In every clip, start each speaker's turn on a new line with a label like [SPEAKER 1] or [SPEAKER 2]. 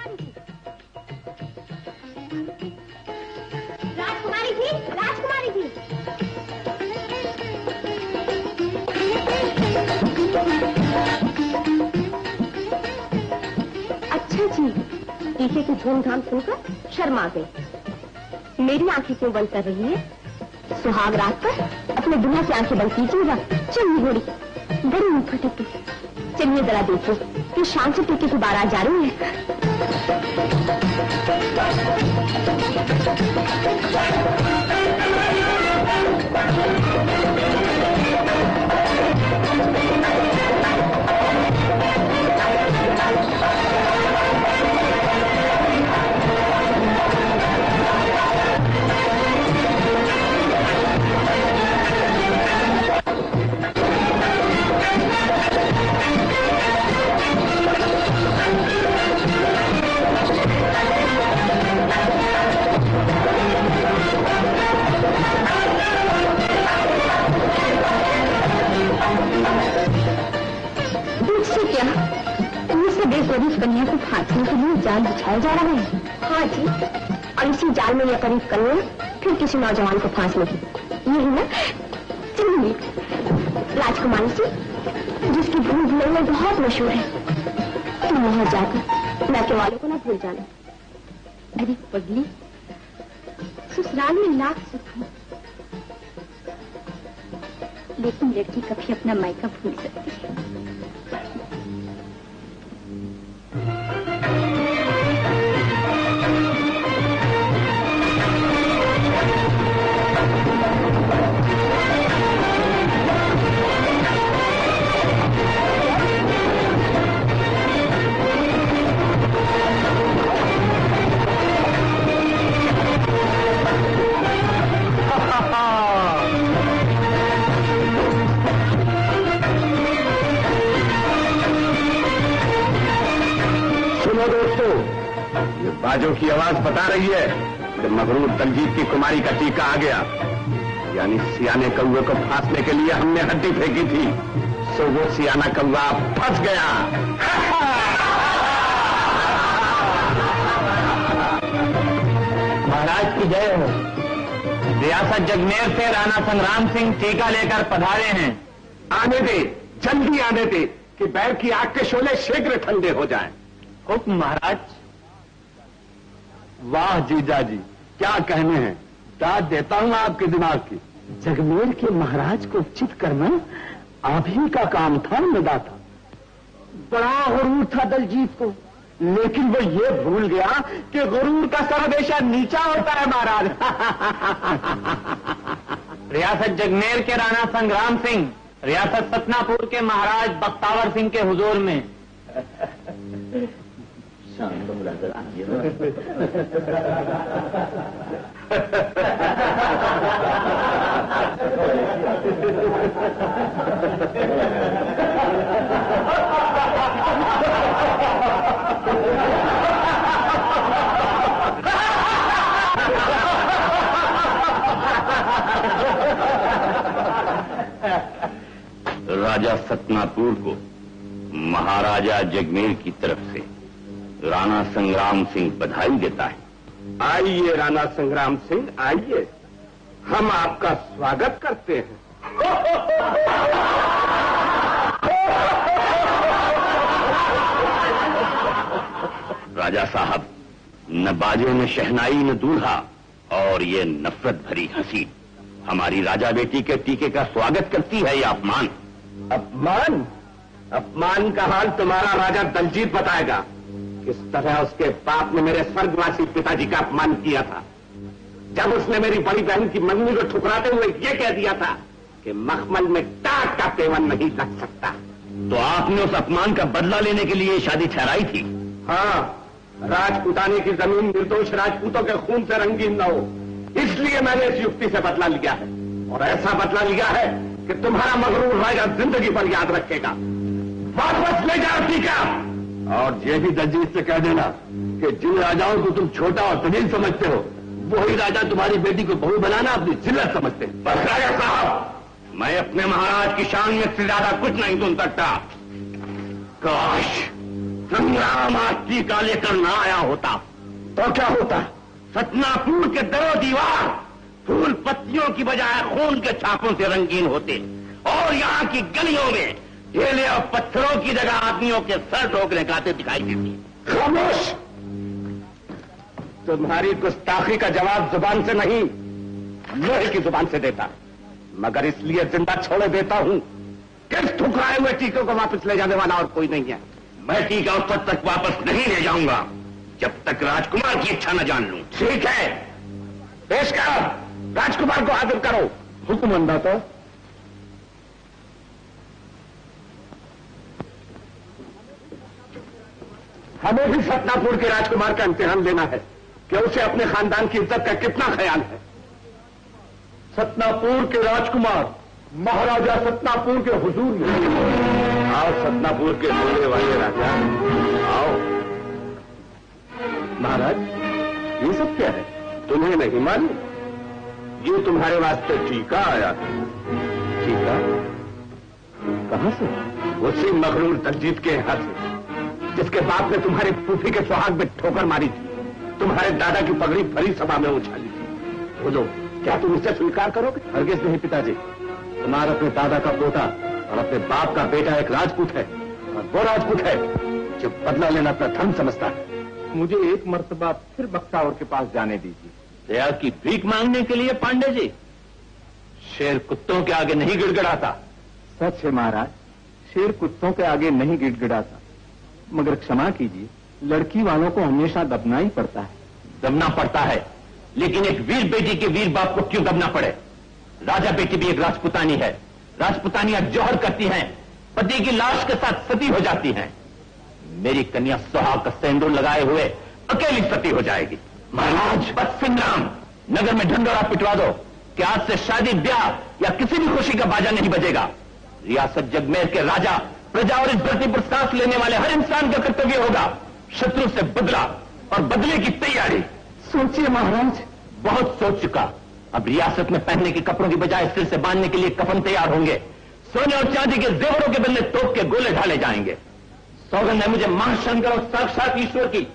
[SPEAKER 1] राजकुमारी जी, राजकुमारी जी, राजकुमारी जी। अच्छा जी, टीके की धूमधाम सुनकर शर्मा गई। मेरी आंखें क्यों बंद कर रही है? सुहाग रात पर अपने दुल्हा की आंखें बंद कीजिएगा। चलिए घोड़ी, बड़ी मुखटी की। चलिए जरा देखो कि शाम से टीके की बारात जा रही है। गरीब कन्या को फांसने के लिए जाल बिछाया जा रहा है। हाँ जी, और इसी जाल में यह गरीब कन्या फिर किसी नौजवान को फांस लेगी, यही ना? चलिए राजकुमारी जी, जिसकी भूल भुलैया बहुत मशहूर है, तुम वहां जाकर मैके वालों को ना भूल जाना। अरे पगली, ससुराल में लाख सुख हो, लेकिन लड़की कभी अपना मायका भूल सकती है।
[SPEAKER 2] बाजों की आवाज बता रही है कि मगरूर दलजीत की कुमारी का टीका आ गया। यानी सियाने कौवे को फांसने के लिए हमने हड्डी फेंकी थी, सो वो सियाना कौवा फंस गया।
[SPEAKER 3] महाराज की जय हो। रियासत जगमेर से राणा संग्राम सिंह टीका लेकर पधारे हैं।
[SPEAKER 2] आने दे, जल्दी आने दे कि बैर की आग के शोले शीघ्र ठंडे हो जाएं।
[SPEAKER 3] हुक्म महाराज।
[SPEAKER 2] वाह जीजा जी, क्या कहने हैं, दाद देता हूं आपके दिमाग की। जगमेर के महाराज को उचित करना आप ही का काम था निदाता। बड़ा गुरूर था दलजीत को, लेकिन वो ये भूल गया कि गुरूर का सर हमेशा नीचा होता है महाराज।
[SPEAKER 3] रियासत जगमेर के राणा संग्राम सिंह रियासत सतनापुर के महाराज बख्तावर सिंह के हुजूर में।
[SPEAKER 2] राजा सतनापुर को महाराजा जगमेर की तरफ से राणा संग्राम सिंह बधाई देता है। आइए राणा संग्राम सिंह, आइए, हम आपका स्वागत करते हैं। राजा साहब, न बाजे न शहनाई न दूल्हा और ये नफरत भरी हंसी हमारी राजा बेटी के टीके का स्वागत करती है। ये अपमान। अपमान? अपमान का हाल तुम्हारा राजा दलजीत बताएगा। किस तरह उसके बाप ने मेरे स्वर्गवासी पिताजी का अपमान किया था, जब उसने मेरी बड़ी बहन की मंगनी को ठुकराते हुए ये कह दिया था कि मखमल में टाट का पेवन नहीं लग सकता। तो आपने उस अपमान का बदला लेने के लिए शादी ठहराई थी? हाँ, राजपूतानी की जमीन निर्दोष राजपूतों के खून से रंगीन न हो, इसलिए मैंने इस युक्ति से बदला लिया है। और ऐसा बदला लिया है कि तुम्हारा मगरूर राजा जिंदगी पर याद रखेगा। वापस ले जाओ टीका। और ये भी दलजीत से कह देना कि जिन राजाओं को तुम छोटा और तलील समझते हो, वही राजा तुम्हारी बेटी को बहू बनाना अपनी जिल्लत समझते हैं। बस राजा साहब, मैं अपने महाराज की शान में से ज्यादा कुछ नहीं सुन सकता। काश संग्राम आज टीका लेकर ना आया होता तो क्या होता? सतनापुर के दरो दीवार फूल पत्तियों की बजाय खून के छापों से रंगीन होते और यहाँ की गलियों में ढेले और पत्थरों की जगह आदमियों के सर ठोकरे गाते दिखाई देते। खामोश! तुम्हारी गुस्ताखी का जवाब जुबान से नहीं, लोहे की जुबान से देता, मगर इसलिए जिंदा छोड़े देता हूं कि इस ठुकराए हुए टीके को वापस ले जाने वाला और कोई नहीं है। मैं टीका उस तक वापस नहीं ले जाऊंगा जब तक राजकुमार की इच्छा न जान लूं। ठीक है, पेश करो, राजकुमार को हाजिर करो। हुक्म अंदाता। हमें भी सतनापुर के राजकुमार का इम्तिहान लेना है कि उसे अपने खानदान की इज्जत का कितना ख्याल है। सतनापुर के राजकुमार महाराजा सतनापुर के हुजूर में। आओ सतनापुर के बोलने वाले राजा, आओ। महाराज, ये सब क्या है? तुम्हें नहीं मालूम? ये तुम्हारे वास्ते टीका आया है। टीका? कहां से? उसी मगरूर दलजीत के यहां से, जिसके बाप ने तुम्हारी फूफी के सुहाग में ठोकर मारी थी, तुम्हारे दादा की पगड़ी भरी सभा में उछाली थी। बोलो, क्या तुम इसे स्वीकार करोगे? हरगिज नहीं पिताजी। तुम्हारा अपने दादा का पोता और अपने बाप का बेटा एक राजपूत है, और वो राजपूत है जो बदला लेना अपना धर्म समझता है।
[SPEAKER 4] मुझे एक मर्तबा फिर बख्तावर के पास जाने दीजिए।
[SPEAKER 3] दया की भीख मांगने के लिए पांडे जी? शेर कुत्तों के आगे नहीं गिड़गिड़ाता।
[SPEAKER 4] सच है महाराज, शेर कुत्तों के आगे नहीं गिड़गिड़ाता, मगर क्षमा कीजिए, लड़की वालों को हमेशा दबना ही पड़ता है।
[SPEAKER 3] दबना पड़ता है, लेकिन एक वीर बेटी के वीर बाप को क्यों दबना पड़े? राजा बेटी भी एक राजपुतानी है। राजपुतानियां जौहर करती हैं, पति की लाश के साथ सती हो जाती हैं। मेरी कन्या सुहाग का सिंदूर लगाए हुए अकेली सती हो जाएगी। महाराज, बस संग्राम, नगर में ढंढोरा पिटवा दो कि आज से शादी, ब्याह या किसी भी खुशी का बाजा नहीं बजेगा। रियासत जगमेर के राजा, प्रजा और इस धरती पर सांस लेने वाले हर इंसान का कर्तव्य होगा शत्रु से बदला और बदले की तैयारी।
[SPEAKER 4] सोचिए महाराज।
[SPEAKER 3] बहुत सोच चुका। अब रियासत में पहनने के कपड़ों की बजाय सिर से बांधने के लिए कफन तैयार होंगे। सोने और चांदी के जेवरों के बदले तोप के गोले ढाले जाएंगे। सौगंध है मुझे महाशंकर और साक्षात ईश्वर की,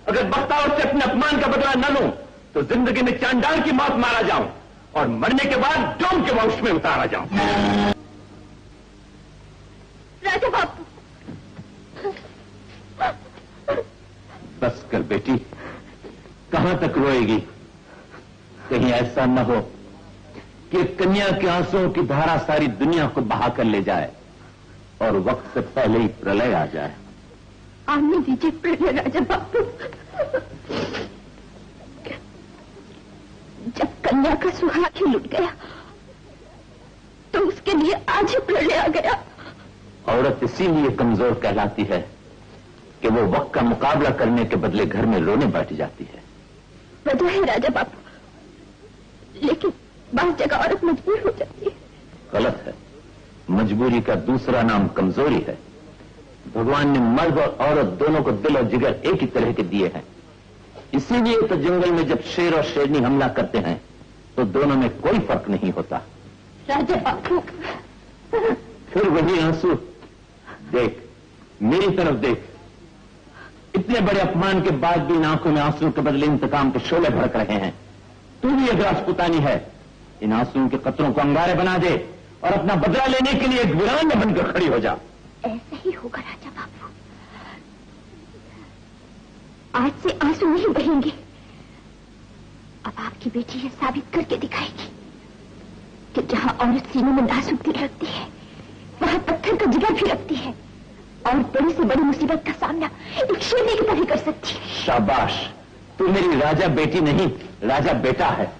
[SPEAKER 3] अगर बख्तावर से अपने अपमान का बदला न लूं तो जिंदगी में चांडाल की मौत मारा जाऊं और मरने के बाद डोम के वंश में उतारा जाऊं।
[SPEAKER 1] राजा बापू,
[SPEAKER 3] बस कर बेटी, कहां तक रोएगी? कहीं ऐसा न हो कि कन्या के आंसुओं की धारा सारी दुनिया को बहा कर ले जाए और वक्त से पहले ही प्रलय आ जाए।
[SPEAKER 1] आने दीजिए प्रलय राजा बापू। जब कन्या का सुहाग ही लुट गया तो उसके लिए आज ही प्रलय आ गया।
[SPEAKER 3] औरत इसीलिए कमजोर कहलाती है कि वो वक्त का मुकाबला करने के बदले घर में रोने बैठ जाती है।
[SPEAKER 1] वजह है राजा बापू, लेकिन बात जगह औरत मजबूर हो जाती है।
[SPEAKER 3] गलत है। मजबूरी का दूसरा नाम कमजोरी है। भगवान ने मर्द और औरत दोनों को दिल और जिगर एक ही तरह के दिए हैं। इसीलिए तो जंगल में जब शेर और शेरनी हमला करते हैं तो दोनों में कोई फर्क नहीं होता।
[SPEAKER 1] राजा बापू,
[SPEAKER 3] फिर वही आंसू। देख, मेरी तरफ देख। इतने बड़े अपमान के बाद भी इन आंखों में आंसू के बदले इंतकाम के शोले भड़क रहे हैं। तू भी एक राजपुतानी है। इन आंसुओं के कतरों को अंगारे बना दे और अपना बदला लेने के लिए एक वीरान में बनकर खड़ी हो जा।
[SPEAKER 1] ऐसा ही होगा राजा बापू। आज से आंसू नहीं बहेंगे। अब आपकी बेटी ये साबित करके दिखाएगी कि जहां औरत सीने में नाजुक दिल रखती है वहां पत्थर का जिगर भी रखती है और बड़ी से बड़ी मुसीबत का सामना एक शेरनी की तरह कर सकती है।
[SPEAKER 3] शाबाश, तू मेरी राजा बेटी नहीं, राजा बेटा है।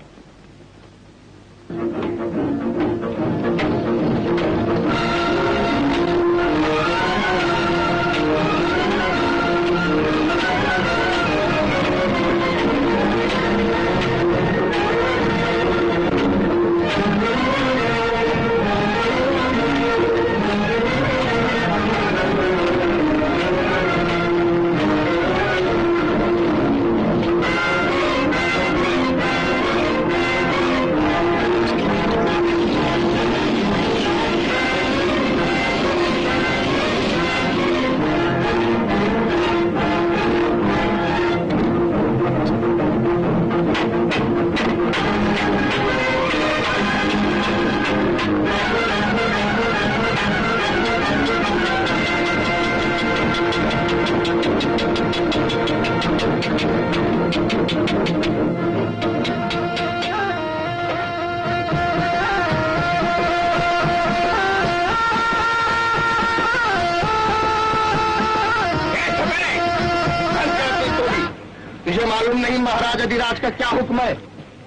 [SPEAKER 3] तुझे मालूम नहीं महाराज अधिराज का क्या हुक्म है?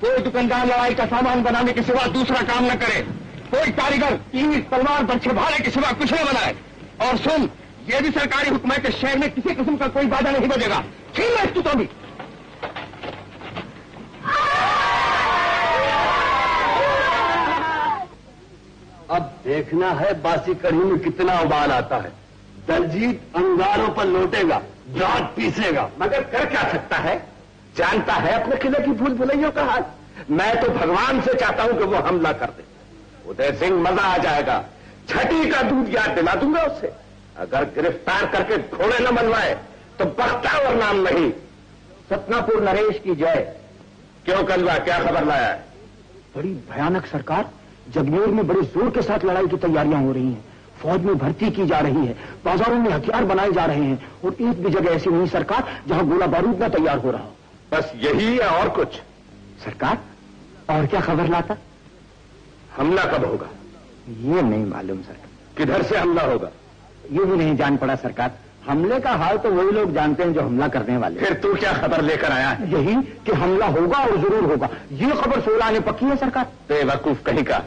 [SPEAKER 3] कोई दुकानदार लड़ाई का सामान बनाने के सिवा दूसरा काम न करे, कोई कारीगर तीर तलवार बर्छे भाले के सिवा कुछ न बनाए। और सुन, ये भी सरकारी हुक्म है कि शहर में किसी किस्म का कोई बाधा नहीं बजेगा। ठीक है तू तो भी।
[SPEAKER 2] अब देखना है बासी कढ़ी में कितना उबाल आता है। दलजीत अंगारों पर लौटेगा, दांत पीसेगा, मगर कर क्या सकता है? जानता है अपने किले की भूल भुलैयों का हाल। मैं तो भगवान से चाहता हूं कि वो हमला कर दे। उदय सिंह मजा आ जाएगा, छठी का दूध याद दिला दूंगा उससे। अगर गिरफ्तार करके घोड़े न बनवाए तो बख्तावर नाम नहीं।
[SPEAKER 3] सतनापुर नरेश की जय।
[SPEAKER 2] क्यों कलवा, क्या खबर लाया है?
[SPEAKER 3] बड़ी भयानक सरकार, जगमूर में बड़े जोर के साथ लड़ाई की तैयारियां हो रही हैं। फौज में भर्ती की जा रही है, बाजारों में हथियार बनाए जा रहे हैं, और एक भी जगह ऐसी नहीं सरकार जहां गोला बारूद न तैयार हो रहा हो।
[SPEAKER 2] बस यही या और कुछ?
[SPEAKER 3] सरकार, और क्या खबर लाता?
[SPEAKER 2] हमला कब होगा?
[SPEAKER 3] ये नहीं मालूम सरकार।
[SPEAKER 2] किधर से हमला होगा?
[SPEAKER 3] ये भी नहीं जान पड़ा सरकार। हमले का हाल तो वही लोग जानते हैं जो हमला करने वाले।
[SPEAKER 2] फिर तू क्या खबर लेकर आया है?
[SPEAKER 3] यही कि हमला होगा और जरूर होगा। ये खबर 16 ने पक्की है सरकार।
[SPEAKER 2] बेवकूफ कहीं का,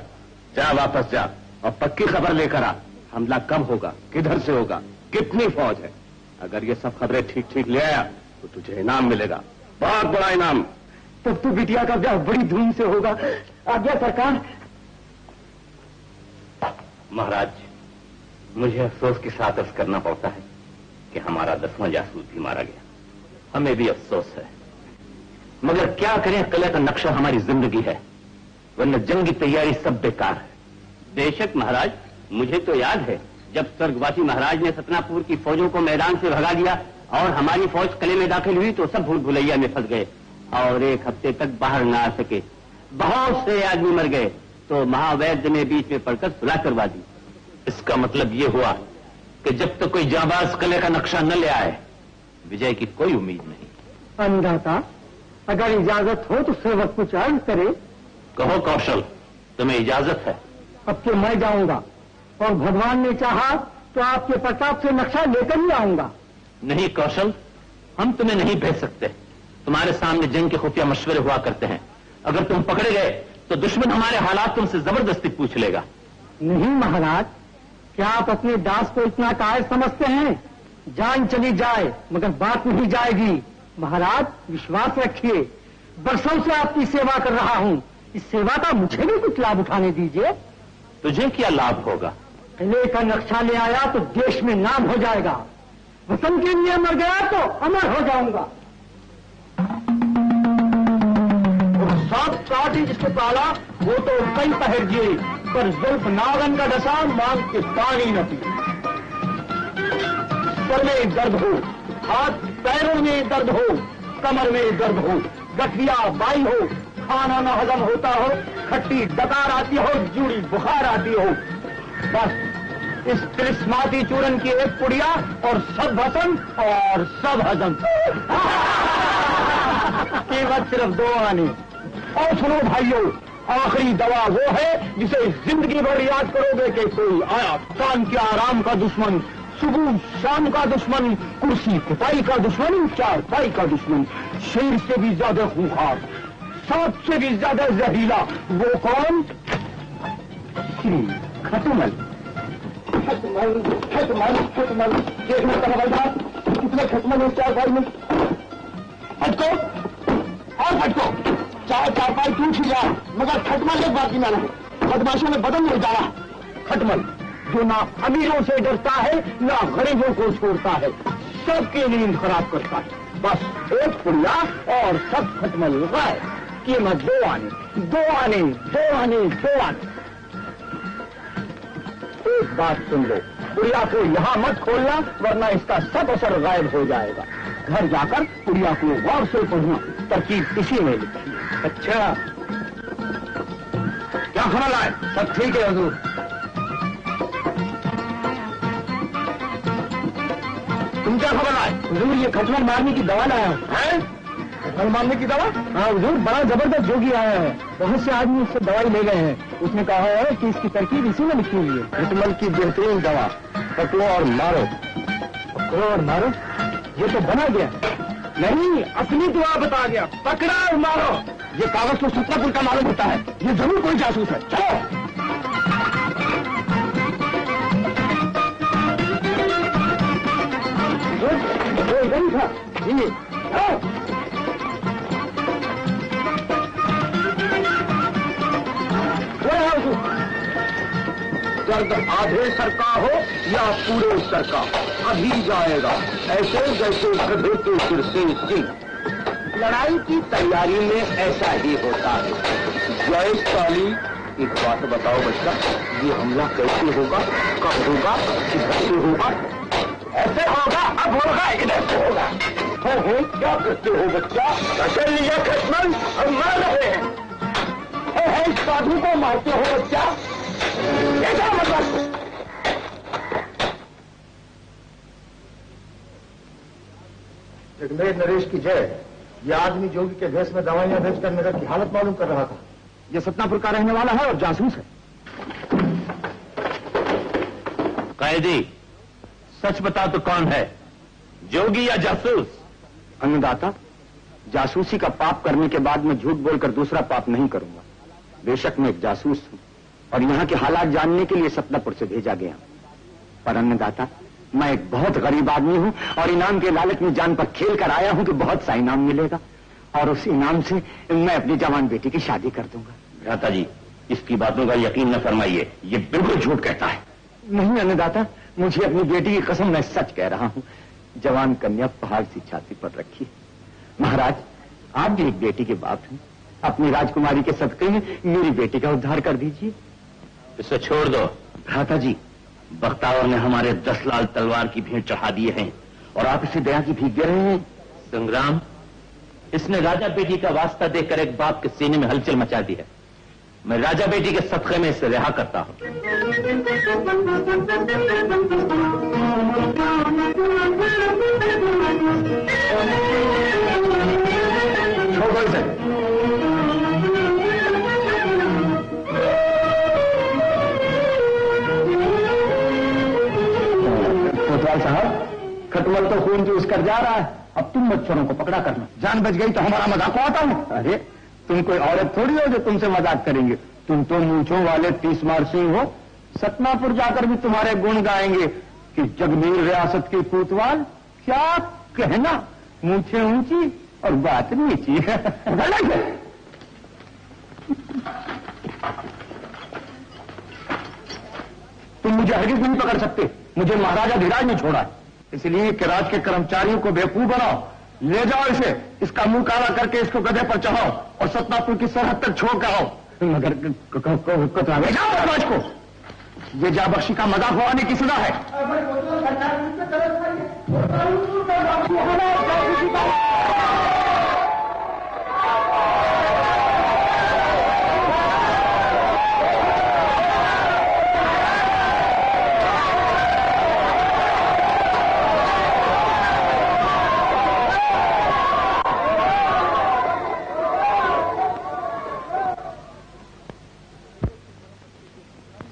[SPEAKER 2] जा वापस जा और पक्की खबर लेकर आ। हमला कब होगा, किधर से होगा, कितनी फौज है? अगर ये सब खबरें ठीक ठीक ले आया तो तुझे इनाम मिलेगा, बहुत बड़ा इनाम।
[SPEAKER 3] तब तो बिटिया का ब्याह बड़ी धूम से होगा। आज्ञा सरकार।
[SPEAKER 2] महाराज, मुझे अफसोस के साथ अर्ज करना पड़ता है कि हमारा 10वां जासूस भी मारा गया।
[SPEAKER 3] हमें भी अफसोस है, मगर क्या करें, किले का नक्शा हमारी जिंदगी है, वरना जंगी तैयारी सब बेकार है।
[SPEAKER 2] बेशक महाराज, मुझे तो याद है जब स्वर्गवासी महाराज ने सतनापुर की फौजों को मैदान से भगा दिया और हमारी फौज किले में दाखिल हुई तो सब भूल भुलैया में फंस गए और 1 हफ्ते तक बाहर न आ सके। बहुत से आदमी मर गए तो महावैद्य ने बीच में पड़कर सुलह करवा दी।
[SPEAKER 3] इसका मतलब ये हुआ कि जब तक कोई जाबाज किले का नक्शा न ले आए, विजय की कोई उम्मीद नहीं।
[SPEAKER 5] अंदाता, अगर इजाजत हो तो सेवक कुछ अर्ज करे।
[SPEAKER 3] कहो कौशल, तुम्हें इजाजत है?
[SPEAKER 5] अब तो मैं जाऊंगा और भगवान ने चाहा तो आपके प्रताप से नक्शा लेकर ही आऊंगा।
[SPEAKER 3] नहीं कौशल, हम तुम्हें नहीं भेज सकते। तुम्हारे सामने जंग के खुफिया मशवरे हुआ करते हैं। अगर तुम पकड़े गए तो दुश्मन हमारे हालात तुमसे जबरदस्ती पूछ लेगा।
[SPEAKER 5] नहीं महाराज, क्या आप अपने दास को इतना कायर समझते हैं? जान चली जाए मगर बात नहीं जाएगी। महाराज विश्वास रखिए, बरसों से आपकी सेवा कर रहा हूं, इस सेवा का मुझे भी कुछ लाभ उठाने दीजिए।
[SPEAKER 3] तुझे क्या लाभ होगा?
[SPEAKER 5] किले का नक्शा ले आया तो देश में नाम हो जाएगा, वतन के लिए मर गया तो अमर हो जाऊंगा।
[SPEAKER 3] सांप काटी जिसको काला वो तो कई पहर जिए, पर जुल्फ नागन का डसा मांग के पानी न पी। सर में दर्द हो, हाथ पैरों में दर्द हो, कमर में दर्द हो, गठिया बाई हो, खाना न हजम होता हो, खट्टी डकार आती हो, जूड़ी बुखार आती हो, बस इस तिलिस्माती चूरन की एक पुड़िया और सब भसन और सब हजम। कीमत सिर्फ 2 आने। और सुनो भाइयों, आखिरी दवा वो है जिसे जिंदगी भर याद करोगे कि कोई आया शाम के आराम का दुश्मन, सुबह शाम का दुश्मन, कुर्सी कुटाई का दुश्मन, चारपाई का दुश्मन, शेर से भी ज्यादा खूंखार, सांप से भी ज्यादा जहरीला। वो कौन? खटमल। खटमल खटमल खटमल। देखने का हवलदार, कितने खटमल है चारपाई में? फटको और फटको, चारपाई टूट ही जाए मगर खटमल एक बात की ना रहे। बदमाशों में बदन नहीं डाला। खटमल जो ना अमीरों से डरता है ना गरीबों को छोड़ता है, सबकी नींद खराब करता है। बस एक पुड़िया और सब खटमल गायब। कीमत 2 आने, 2 आने, 2 आने, 2 आने। एक बात सुन लो, पुड़िया को यहां मत खोलना वरना इसका सब असर गायब हो जाएगा। घर जाकर पुड़िया को गौर से पढ़ना, तरकीब इसी में लिखी। अच्छा, क्या खबर आए? सब ठीक है हुजूर। तुम क्या खबर आए? हुजूर ये खटमल मारने की दवा लाया है। खटमल मारने की दवा? हाँ हुजूर, बड़ा जबरदस्त जोगी आया है, बहुत से आदमी उससे दवाई ले गए हैं। उसने कहा है कि इसकी तरकीब इसी में लिखी हुई है। खटमल की बेहतरीन दवा, पकड़ो और मारो। पकड़ो और मारो, ये तो बना गया। नहीं, अपनी दुआ बता गया। पकड़ा और मारो। ये कागज तो सतनापुर का मालूम होता है, ये जरूर कोई जासूस है। चलो। जी दर्द आधे सर का हो या पूरे सर का, अभी जाएगा ऐसे जैसे गधे के सिर से सिंह। लड़ाई की तैयारी में ऐसा ही होता है। जय काली, एक बात बताओ बच्चा, ये हमला कैसे होगा, कब होगा, किधर से होगा? ऐसे होगा, अब होगा, इधर से होगा। हो क्या करते हो बच्चा? कचल लिया खटमल, हम मार रहे हैं। इस साधु को मारते हो बच्चा, कैसा मतलब?
[SPEAKER 4] जगमेर नरेश की जय। ये आदमी जोगी के भेष में दवाइयां बेचकर नगर की हालत मालूम कर रहा था।
[SPEAKER 3] ये सतनापुर का रहने वाला है और जासूस है। कैदी, सच बता तो कौन है, जोगी या जासूस? अन्नदाता, जासूसी का पाप करने के बाद मैं झूठ बोलकर दूसरा पाप नहीं करूंगा। बेशक मैं एक जासूस हूं और यहाँ के हालात जानने के लिए सतनापुर से भेजा गया, पर अन्नदाता मैं एक बहुत गरीब आदमी हूं और इनाम के लालच में जान पर खेल कर आया हूं कि बहुत सा इनाम मिलेगा और उस इनाम से मैं अपनी जवान बेटी की शादी कर दूंगा। भ्राता जी, इसकी बातों का यकीन न फरमाइए, ये बिल्कुल झूठ कहता है। नहीं अन्नदाता, मुझे अपनी बेटी की कसम मैं सच कह रहा हूं। जवान कन्या पहाड़ सी छाती पर रखी। महाराज, आप भी एक बेटी के बाप हैं, अपनी राजकुमारी के सदके में मेरी बेटी का उद्धार कर दीजिए। इसे छोड़ दो। भ्राता जी, बख्तावर ने हमारे 10 लाल तलवार की भेंट चढ़ा दिए हैं और आप इसे दया की भीख दे रहे हैं। संग्राम, इसने राजा बेटी का वास्ता देकर एक बाप के सीने में हलचल मचा दी है। मैं राजा बेटी के सदके में इसे रिहा करता हूं। छोड़ो इसे। कोतवाल साहब, खटमल तो खून चूस कर जा रहा है, अब तुम मच्छरों को पकड़ा करना। जान बच गई तो हमारा मजाक आता हूं। अरे तुम कोई औरत थोड़ी हो जो तुमसे मजाक करेंगे। तुम तो मूंछों वाले 30 मार सिंह हो। सतनापुर जाकर भी तुम्हारे गुण गाएंगे कि जगमीर रियासत की कोतवाल। क्या कहना, मूंछें ऊंची और बात नीची। तुम मुझे हरगिज नहीं पकड़ सकते, मुझे महाराजा धीराज ने छोड़ा है, इसलिए कि राज के कर्मचारियों को बेवकूफ बनाओ। ले जाओ इसे, इसका मुंह काला करके इसको गधे पर चढ़ाओ और सतनापुर की सरहद तक छोड़ कर आओ। मगर ले जाओ राज को, ये जाबख्शी का मजाक उड़ाने की सजा है।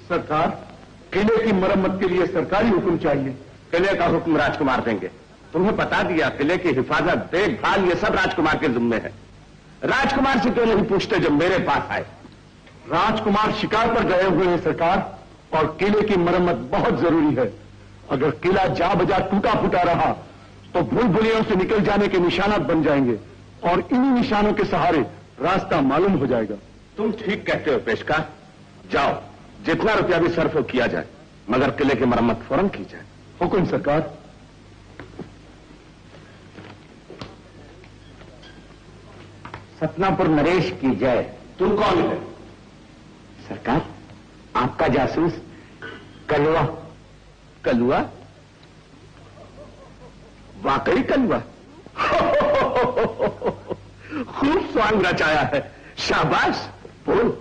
[SPEAKER 4] सरकार, किले की मरम्मत के लिए सरकारी हुक्म चाहिए।
[SPEAKER 3] किले का हुक्म राजकुमार देंगे। तुम्हें बता दिया, किले की हिफाजत, देखभाल, ये सब राजकुमार के जिम्मे है। राजकुमार से क्यों नहीं पूछते जब मेरे पास आए?
[SPEAKER 4] राजकुमार शिकार पर गए हुए हैं सरकार, और किले की मरम्मत बहुत जरूरी है। अगर किला जा बजा टूटा फूटा रहा तो भूल-भुलैयों से निकल जाने के निशानात बन जाएंगे और इन्हीं निशानों के सहारे रास्ता मालूम हो जाएगा।
[SPEAKER 3] तुम ठीक कहते हो पेशकार। जाओ, जितना रुपया भी सर्फ किया जाए, मगर किले की मरम्मत फौरन की जाए।
[SPEAKER 4] हुकुम सरकार।
[SPEAKER 3] सतनापुर नरेश की जय। तुम कौन है? सरकार, आपका जासूस कलुआ। कलुआ? वाकई कलुआ? खूब स्वांग रचाया है, शाबाश। बोल,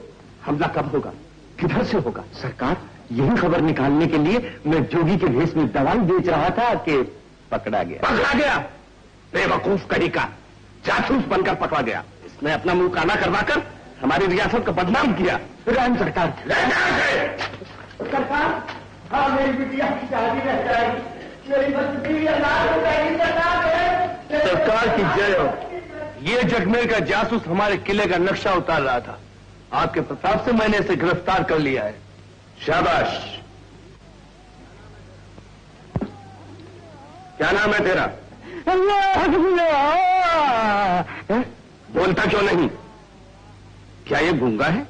[SPEAKER 3] हमला कब होगा, किधर से होगा? सरकार, यही खबर निकालने के लिए मैं जोगी के भेष में दवाई बेच रहा था कि पकड़ा गया। पकड़ा गया? बेवकूफ कहीं का, जासूस बनकर पकड़ा गया। इसने अपना मुंह काला करवाकर हमारी रियासत को बदनाम किया। राम सरकार।
[SPEAKER 5] सरकार, हाँ मेरी बिटिया की शादी रह जाएगी।
[SPEAKER 4] सरकार की जय हो। ये जगमेर का जासूस हमारे किले का नक्शा उतार रहा था। आपके प्रताप से मैंने इसे गिरफ्तार कर लिया है।
[SPEAKER 2] शाबाश। क्या नाम है तेरा? बोलता क्यों नहीं? क्या ये गूंगा है?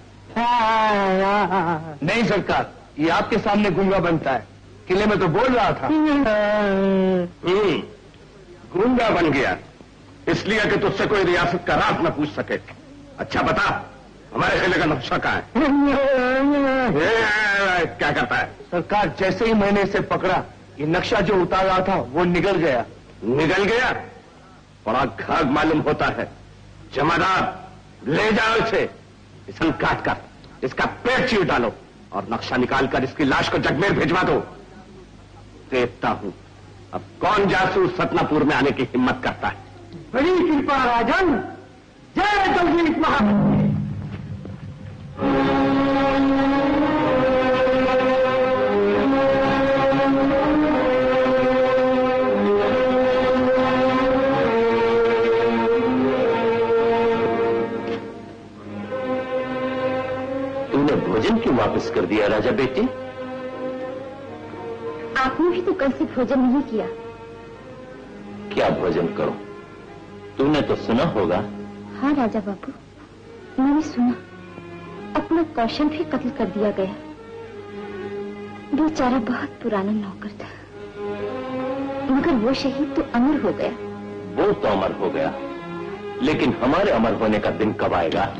[SPEAKER 4] नहीं सरकार, ये आपके सामने गूंगा बनता है। किले में तो बोल रहा था।
[SPEAKER 2] गूंगा बन गया इसलिए कि तुझसे कोई रियासत का राज न पूछ सके। अच्छा बता, हमारे किले का नक्शा कहाँ है? क्या करता है?
[SPEAKER 4] सरकार, जैसे ही मैंने इसे पकड़ा, ये नक्शा जो उतार रहा था वो निकल गया।
[SPEAKER 2] निकल गया? बड़ा घाघ मालूम होता है। जमादार, ले जाओ इसे काट कर इसका पेट चीर डालो और नक्शा निकालकर इसकी लाश को जगमेर भिजवा दो। देखता हूं अब कौन जासूस सतनापुर में आने की हिम्मत करता है।
[SPEAKER 5] बड़ी कृपा राजन। जय जगदीश महाराज।
[SPEAKER 3] तूने भोजन क्यों वापस कर दिया राजा बेटी?
[SPEAKER 1] आपने भी तो कल से भोजन नहीं किया।
[SPEAKER 3] क्या भोजन करो? तूने तो सुना होगा।
[SPEAKER 1] हाँ राजा बाबू, मैंने सुना। अपना कौशल भी कत्ल कर दिया गया। बेचारा बहुत पुराना नौकर था, मगर वो शहीद तो अमर हो गया।
[SPEAKER 3] वो तो अमर हो गया, लेकिन हमारे अमर होने का दिन कब आएगा?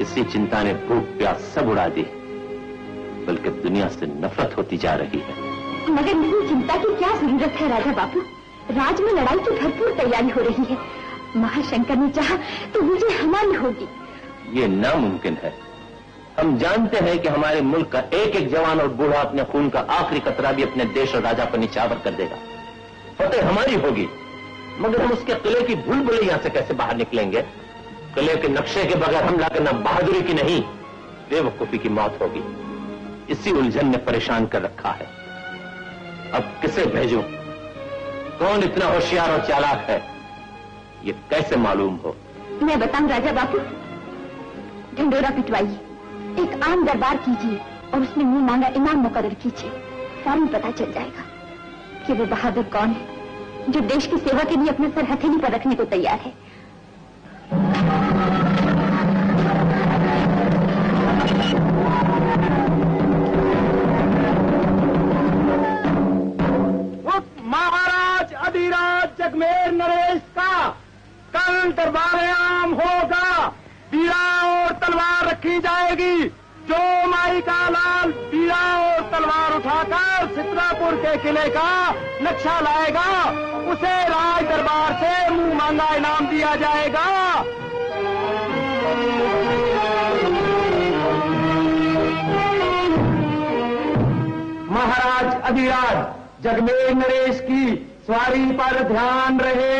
[SPEAKER 3] इसी चिंता ने भूख प्यास सब उड़ा दी, बल्कि दुनिया से नफरत होती जा रही है।
[SPEAKER 1] मगर इतनी चिंता की क्या जरूरत है राजा बाबू? राज में लड़ाई की भरपूर तैयारी हो रही है। महाशंकर ने चाहा तो विजय हमारी होगी।
[SPEAKER 3] ये नामुमकिन है। हम जानते हैं कि हमारे मुल्क का एक एक जवान और बूढ़ा अपने खून का आखिरी कतरा भी अपने देश और राजा पर निछावर कर देगा। फतेह हमारी होगी, मगर हम उसके किले की भूल भुलैया से कैसे बाहर निकलेंगे? किले के नक्शे के बगैर हमला करना बहादुरी की नहीं, बेवकूफी की मौत होगी। इसी उलझन ने परेशान कर रखा है। अब किसे भेजूं? कौन इतना होशियार और चालाक है, ये कैसे मालूम हो?
[SPEAKER 1] मैं बताऊं राजा बाबू, ढंडोरा पिटवाइए, एक आम दरबार कीजिए और उसमें मुंह मांगा इनाम मुकर्रर कीजिए। फौरन पता चल जाएगा कि वो बहादुर कौन है जो देश की सेवा के लिए अपना सर हथेली पर रखने को तैयार है।
[SPEAKER 5] महाराज अधिराज जगमेर नरेश का कल दरबार आम होगा। बीड़ा और तलवार रखी जाएगी। जो माई का लाल बीड़ा और तलवार उठाकर सितरापुर के किले का नक्शा लाएगा, उसे राज दरबार से मुंह मांगा इनाम दिया जाएगा। महाराज अधिराज जगमेर नरेश की सवारी पर ध्यान रहे।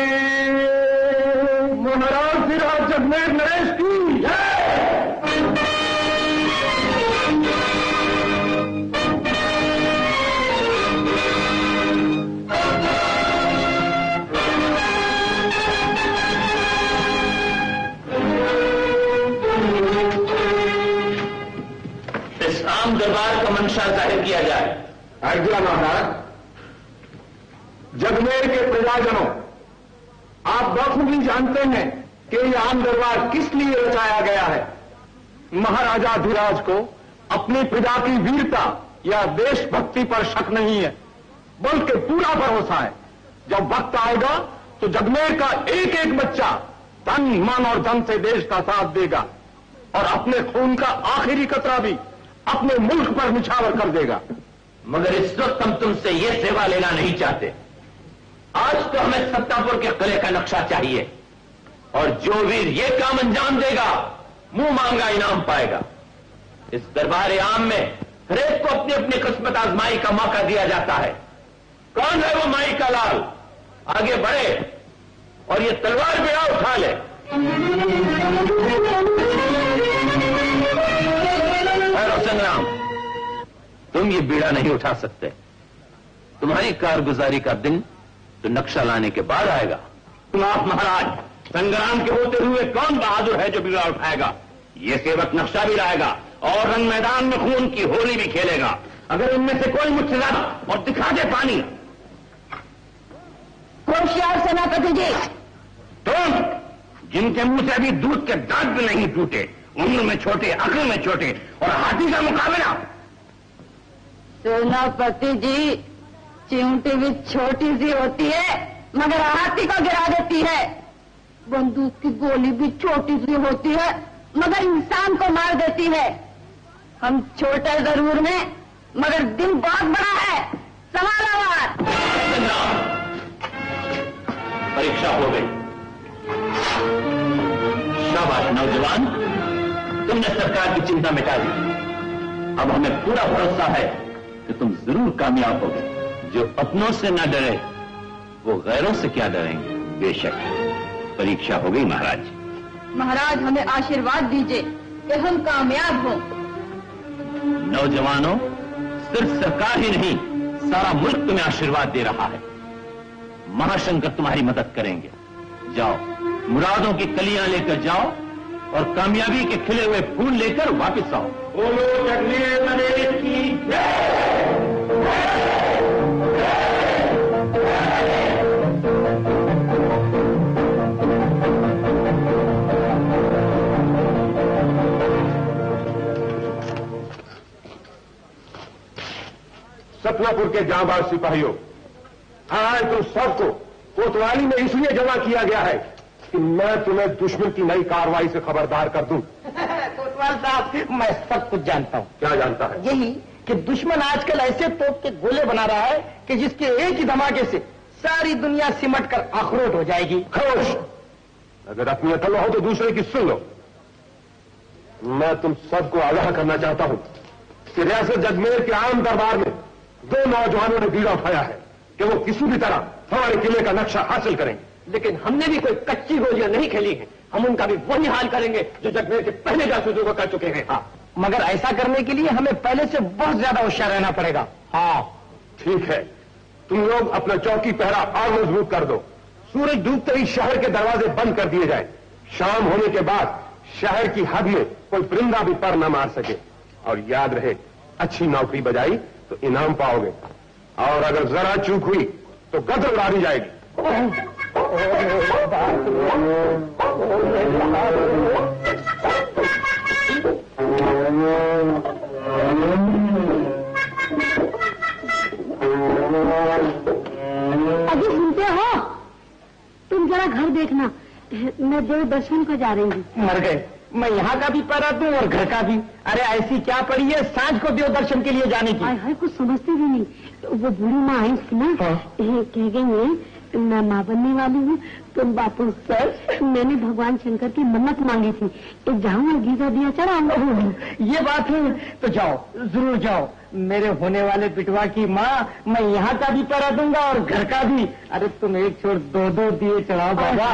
[SPEAKER 5] महाराज अधिराज जगमेर नरेश की जय।
[SPEAKER 3] इस आम दरबार का मंशा जाहिर किया जाए।
[SPEAKER 4] आज्ञा महाराज। जगमेर के प्रजाजनों, आप बखूबी जानते हैं कि यह आम दरबार किस लिए रचाया गया है। महाराजा धीराज को अपनी प्रजा की वीरता या देशभक्ति पर शक नहीं है, बल्कि पूरा भरोसा है। जब वक्त आएगा तो जगमेर का एक एक बच्चा तन मन और धन से देश का साथ देगा और अपने खून का आखिरी कतरा भी अपने मुल्क पर निछावर कर देगा।
[SPEAKER 3] मगर इस वक्त हम तुमसे ये सेवा लेना नहीं चाहते। आज तो हमें सत्तापुर के किले का नक्शा चाहिए, और जो वीर ये काम अंजाम देगा मुंह मांगा इनाम पाएगा। इस दरबार आम में हर एक को अपनी अपनी किस्मत आजमाई का मौका दिया जाता है। कौन है वो माई का लाल? आगे बढ़े और ये तलवार बेड़ा उठा ले। संग्राम, तुम ये बीड़ा नहीं उठा सकते। तुम्हारी कारगुजारी का दिन तो नक्शा लाने के बाद आएगा।
[SPEAKER 2] आप महाराज, संग्राम के होते हुए कौन बहादुर है जो बिगड़ा उठाएगा? ये सेवक नक्शा भी लाएगा और रंग मैदान में खून की होली भी खेलेगा। अगर इनमें से कोई मुझसे ज्यादा और दिखा दे पानी।
[SPEAKER 1] होशियार सेनापति जी,
[SPEAKER 2] तुम जिनके मुंह से अभी दूध के दांत भी नहीं टूटे, उम्र में छोटे, अक्ल में छोटे, और हाथी का मुकाबला।
[SPEAKER 1] सेनापति जी, चिमटी भी छोटी सी होती है मगर हाथी को गिरा देती है। बंदूक की गोली भी छोटी सी होती है मगर इंसान को मार देती है। हम छोटे जरूर हैं मगर दिल बहुत बड़ा है। सवाल
[SPEAKER 3] परीक्षा हो गई। शाबाश नौजवान, तुमने सरकार की चिंता मिटा दी। अब हमें पूरा भरोसा है कि तुम जरूर कामयाब होगे। जो अपनों से न डरे वो गैरों से क्या डरेंगे।
[SPEAKER 2] बेशक परीक्षा हो गई महाराज।
[SPEAKER 1] महाराज, हमें आशीर्वाद दीजिए कि हम कामयाब हों।
[SPEAKER 3] नौजवानों, सिर्फ सरकार ही नहीं, सारा मुल्क तुम्हें आशीर्वाद दे रहा है। महाशंकर तुम्हारी मदद करेंगे। जाओ, मुरादों की कलियां लेकर जाओ और कामयाबी के खिले हुए फूल लेकर वापस आओ।
[SPEAKER 2] बोलो जगदीश नरेश की जय।
[SPEAKER 4] सतनापुर के जांबाज सिपाहियों, आज तुम सबको कोतवाली में इसलिए जमा किया गया है कि मैं तुम्हें दुश्मन की नई कार्रवाई से खबरदार कर दूं।
[SPEAKER 5] कोतवाल साहब, मैं सब कुछ जानता हूँ।
[SPEAKER 4] क्या जानता है?
[SPEAKER 5] यही कि दुश्मन आजकल ऐसे तोप के गोले बना रहा है कि जिसके एक ही धमाके से सारी दुनिया सिमट कर अखरोट हो जाएगी।
[SPEAKER 4] खामोश! अगर अपनी अकल हो तो दूसरे की सुन लो। मैं तुम सबको आगाह करना चाहता हूं कि रियासत जगमेर के आम दरबार में 2 नौजवानों ने बीड़ा उठाया है कि वो किसी भी तरह हमारे किले का नक्शा हासिल करेंगे।
[SPEAKER 5] लेकिन हमने भी कोई कच्ची गोलियां नहीं खेली हैं। हम उनका भी वही हाल करेंगे जो जगमेर के पहले जासूसों को कर चुके हैं। हाँ, मगर ऐसा करने के लिए हमें पहले से बहुत ज्यादा होशियार रहना पड़ेगा।
[SPEAKER 4] हाँ ठीक है, तुम लोग अपना चौकी पहरा और मजबूत कर दो। सूरज डूबते ही शहर के दरवाजे बंद कर दिए जाए। शाम होने के बाद शहर की हद में कोई परिंदा भी पर न मार सके। और याद रहे, अच्छी नौकरी बजाई तो इनाम पाओगे, और अगर जरा चूक हुई तो गदर उड़ा दी जाएगी।
[SPEAKER 1] अभी सुनते हो? तुम जरा घर देखना, मैं देव दर्शन को जा रही हूँ।
[SPEAKER 5] मर गए, मैं यहाँ का भी पढ़ा दूं और घर का भी। अरे ऐसी क्या पड़ी है सांझ को देव दर्शन के लिए जाने की?
[SPEAKER 1] हाय कुछ समझते भी नहीं। वो बूढ़ी माँ आई थी ना, कह गई मैं माँ बनने वाली हूँ। तुम बापू सर, मैंने भगवान शंकर की मन्नत मांगी थी, एक जाऊँ और गीजा दिया चढ़ाऊंगा।
[SPEAKER 5] ये बात है तो जाओ, जरूर जाओ। मेरे होने वाले बिटवा की माँ, मैं यहाँ का भी पढ़ा दूंगा और घर का भी। अरे तुम एक छोड़ 2-2 दिए चढ़ाओ बाबा।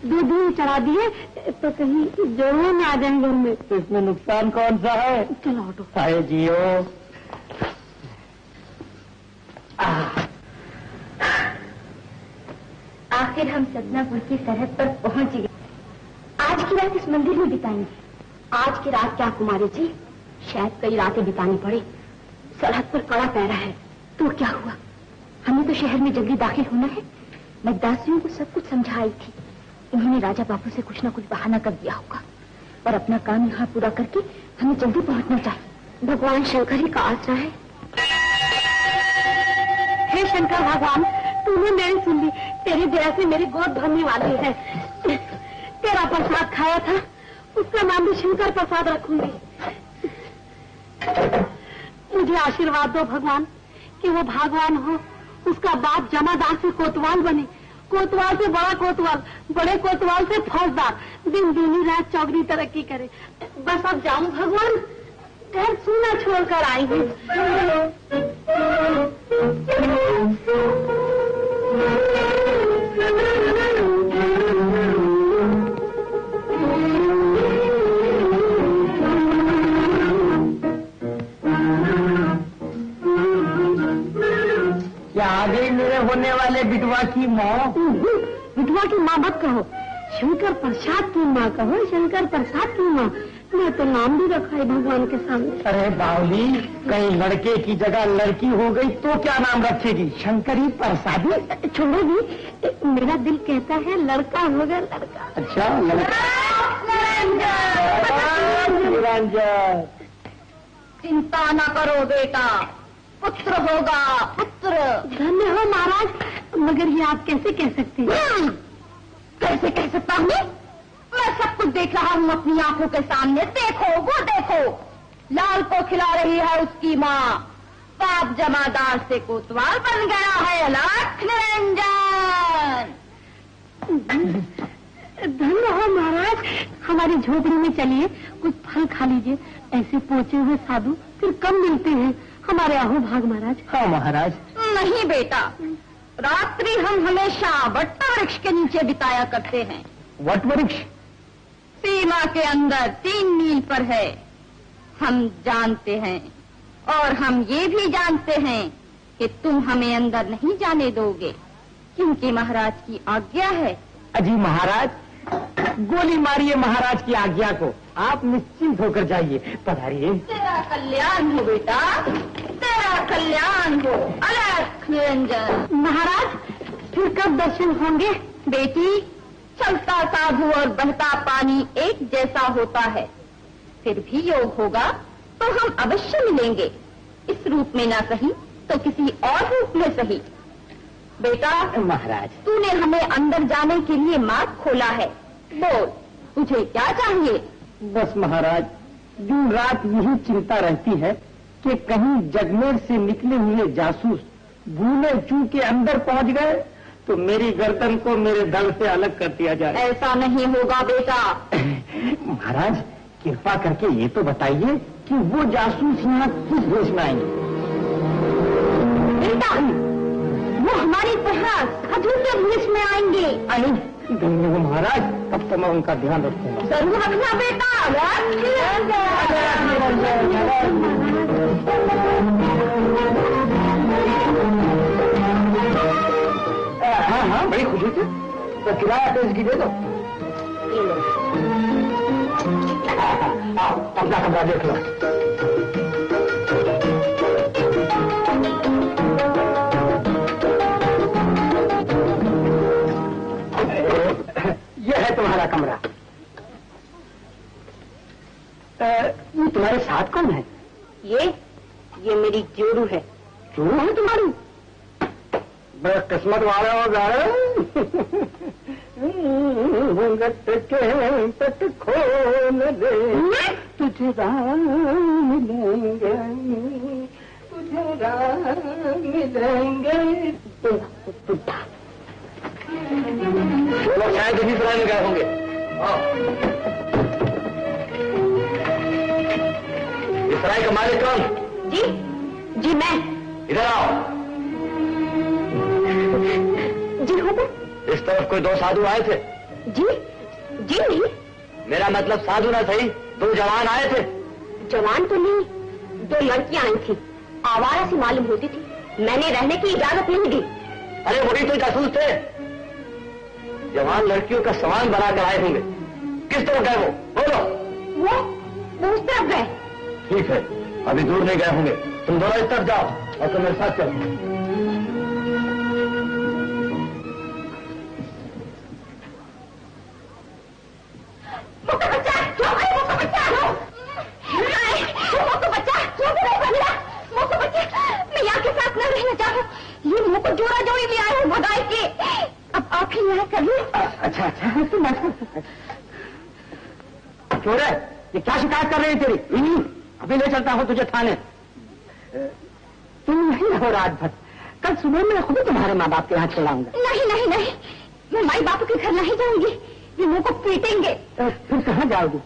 [SPEAKER 1] 2 दिए चढ़ा दिए तो कहीं जोड़ों में आ जाएंगे घर में।
[SPEAKER 5] तो इसमें नुकसान कौन सा है?
[SPEAKER 1] चलो ऑटो।
[SPEAKER 5] हाय जियो।
[SPEAKER 1] आखिर हम सतनापुर की सरहद पर पहुंच गए। आज की रात इस मंदिर में बिताएंगे। आज की रात क्या कुमारी जी, शायद कई रातें बितानी पड़े। सरहद पर कड़ा पहरा है तो क्या हुआ, हमें तो शहर में जल्दी दाखिल होना है। मैं दासियों को सब कुछ समझाई थी, उन्होंने राजा बापू से कुछ न कुछ बहाना कर दिया होगा, और अपना काम यहाँ पूरा करके हमें जल्दी पहुंचना चाहिए। भगवान शंकर ही का आसरा है। हे शंकर भगवान, तूने मेरी सुन ली, तेरी दया से मेरी गोद भरने वाली है। तेरा प्रसाद खाया था, उसका नाम भी शंकर प्रसाद रखूंगी। मुझे आशीर्वाद दो भगवान कि वो भगवान हो, उसका बाप जमादार से कोतवाल बने, कोतवाल से बड़ा कोतवाल, बड़े कोतवाल से फौजदार, दिन दूनी रात चौगनी तरक्की करे। बस अब जाऊं भगवान, घर सूना छोड़कर आई हूँ।
[SPEAKER 5] क्या आने वाले बिटवा की माँ।
[SPEAKER 1] विधवा की माँ मत कहो, शंकर प्रसाद की माँ कहो, शंकर प्रसाद की माँ। मैं तो नाम भी रखा है भगवान के सामने।
[SPEAKER 5] अरे बावली, कहीं लड़के की जगह लड़की हो गई तो क्या नाम रखेगी? शंकरी प्रसादी?
[SPEAKER 1] छोड़ोगी? मेरा दिल कहता है लड़का होगा, लड़का।
[SPEAKER 5] अच्छा, निरंजन।
[SPEAKER 1] चिंता न करो बेटा, पुत्र होगा, पुत्र। धन्य हो महाराज, मगर ये आप कैसे कह सकते हैं? कैसे कह सकता हूँ? मैं सब कुछ देख रहा हूँ अपनी आंखों के सामने। देखो, वो देखो, लाल को खिला रही है उसकी माँ। बाप जमादार से कोतवाल बन गया है। लाख निरंजन। धन्य हो महाराज, हमारी झोपड़ी में चलिए, कुछ फल खा लीजिए। ऐसे पहुंचे हुए साधु फिर कम मिलते हैं। हमारे आहो भाग महाराज।
[SPEAKER 5] हाँ महाराज।
[SPEAKER 1] नहीं बेटा, रात्रि हम हमेशा वट वृक्ष के नीचे बिताया करते हैं।
[SPEAKER 5] वट वृक्ष
[SPEAKER 1] सीमा के अंदर 3 मील पर है, हम जानते हैं। और हम ये भी जानते हैं कि तुम हमें अंदर नहीं जाने दोगे, क्योंकि महाराज की आज्ञा है।
[SPEAKER 5] अजी महाराज, गोली मारिए महाराज की आज्ञा को, आप निश्चिंत होकर जाइए। पधारिए।
[SPEAKER 1] तेरा कल्याण हो बेटा, तेरा कल्याण हो। अलख निरंजन। महाराज, फिर कब दर्शन होंगे? बेटी, चलता साधु और बहता पानी एक जैसा होता है। फिर भी योग होगा तो हम अवश्य मिलेंगे, इस रूप में ना सही तो किसी और रूप में सही। बेटा
[SPEAKER 5] महाराज,
[SPEAKER 1] तूने हमें अंदर जाने के लिए मार्ग खोला है। बोल, तुझे क्या चाहिए?
[SPEAKER 5] बस महाराज, दिन रात यही चिंता रहती है कि कहीं जगमेर से निकले हुए जासूस भूले चूके अंदर पहुंच गए तो मेरी गर्दन को मेरे दल से अलग कर दिया जाए।
[SPEAKER 1] ऐसा नहीं होगा बेटा।
[SPEAKER 5] महाराज, कृपा करके ये तो बताइए कि वो जासूस यहाँ किस भेष में आएंगे?
[SPEAKER 1] बेटा, वो हमारी तरह साधु के भेष में आएंगे।
[SPEAKER 5] धन्य हो महाराज, अब तो मैं उनका ध्यान रखूंगा।
[SPEAKER 1] जरूर रखना बेटा।
[SPEAKER 5] हाँ हाँ, बड़ी खुशी थी। तो किराया तो इसकी दे दो। आओ, अपना कमरा देख लो। यह है तुम्हारा कमरा। ये तुम्हारे साथ कौन है?
[SPEAKER 1] ये मेरी जोरू है।
[SPEAKER 5] जोरू है तुम्हारी? बड़ा किस्मत वाले हो गए। घूंघट के पट खोल दे, तुझे राम मिलेंगे, तुझे राम मिलेंगे। लोग शायद इसी तरह में गए होंगे। इस सराय का मालिक कौन?
[SPEAKER 1] जी मैं।
[SPEAKER 5] इधर आओ।
[SPEAKER 1] जी हो।
[SPEAKER 5] इस तरफ कोई 2 साधु आए थे?
[SPEAKER 1] जी नहीं।
[SPEAKER 5] मेरा मतलब साधु ना सही, 2 जवान आए थे।
[SPEAKER 1] जवान तो नहीं, 2 लड़कियां आई थी। आवारा सी मालूम होती थी, मैंने रहने की इजाजत नहीं दी।
[SPEAKER 5] अरे वही तो जासूस थे। जवान लड़कियों का सामान बनाकर आए होंगे। किस तरफ गए वो? बोलो।
[SPEAKER 1] वो उस तरफ गए।
[SPEAKER 5] ठीक है, अभी दूर नहीं गए होंगे। तुम दोनों इस तरफ जाओ और तुम मेरे साथ चलो।
[SPEAKER 1] जोड़ा जोड़ी ले आए हो भगाई के। अब आप ही यहाँ करिए।
[SPEAKER 5] अच्छा तुम चोरे, ये क्या शिकायत कर रही तेरी? अभी ले चलता हूँ तुझे थाने। तुम नहीं रहो रात भर, कल सुबह मैं खुद तुम्हारे माँ बाप के यहाँ चलाऊंगा।
[SPEAKER 1] नहीं, मैं माई बापू के घर नहीं जाऊंगी, ये मुंह को पीटेंगे।
[SPEAKER 5] फिर कहाँ जाओगी?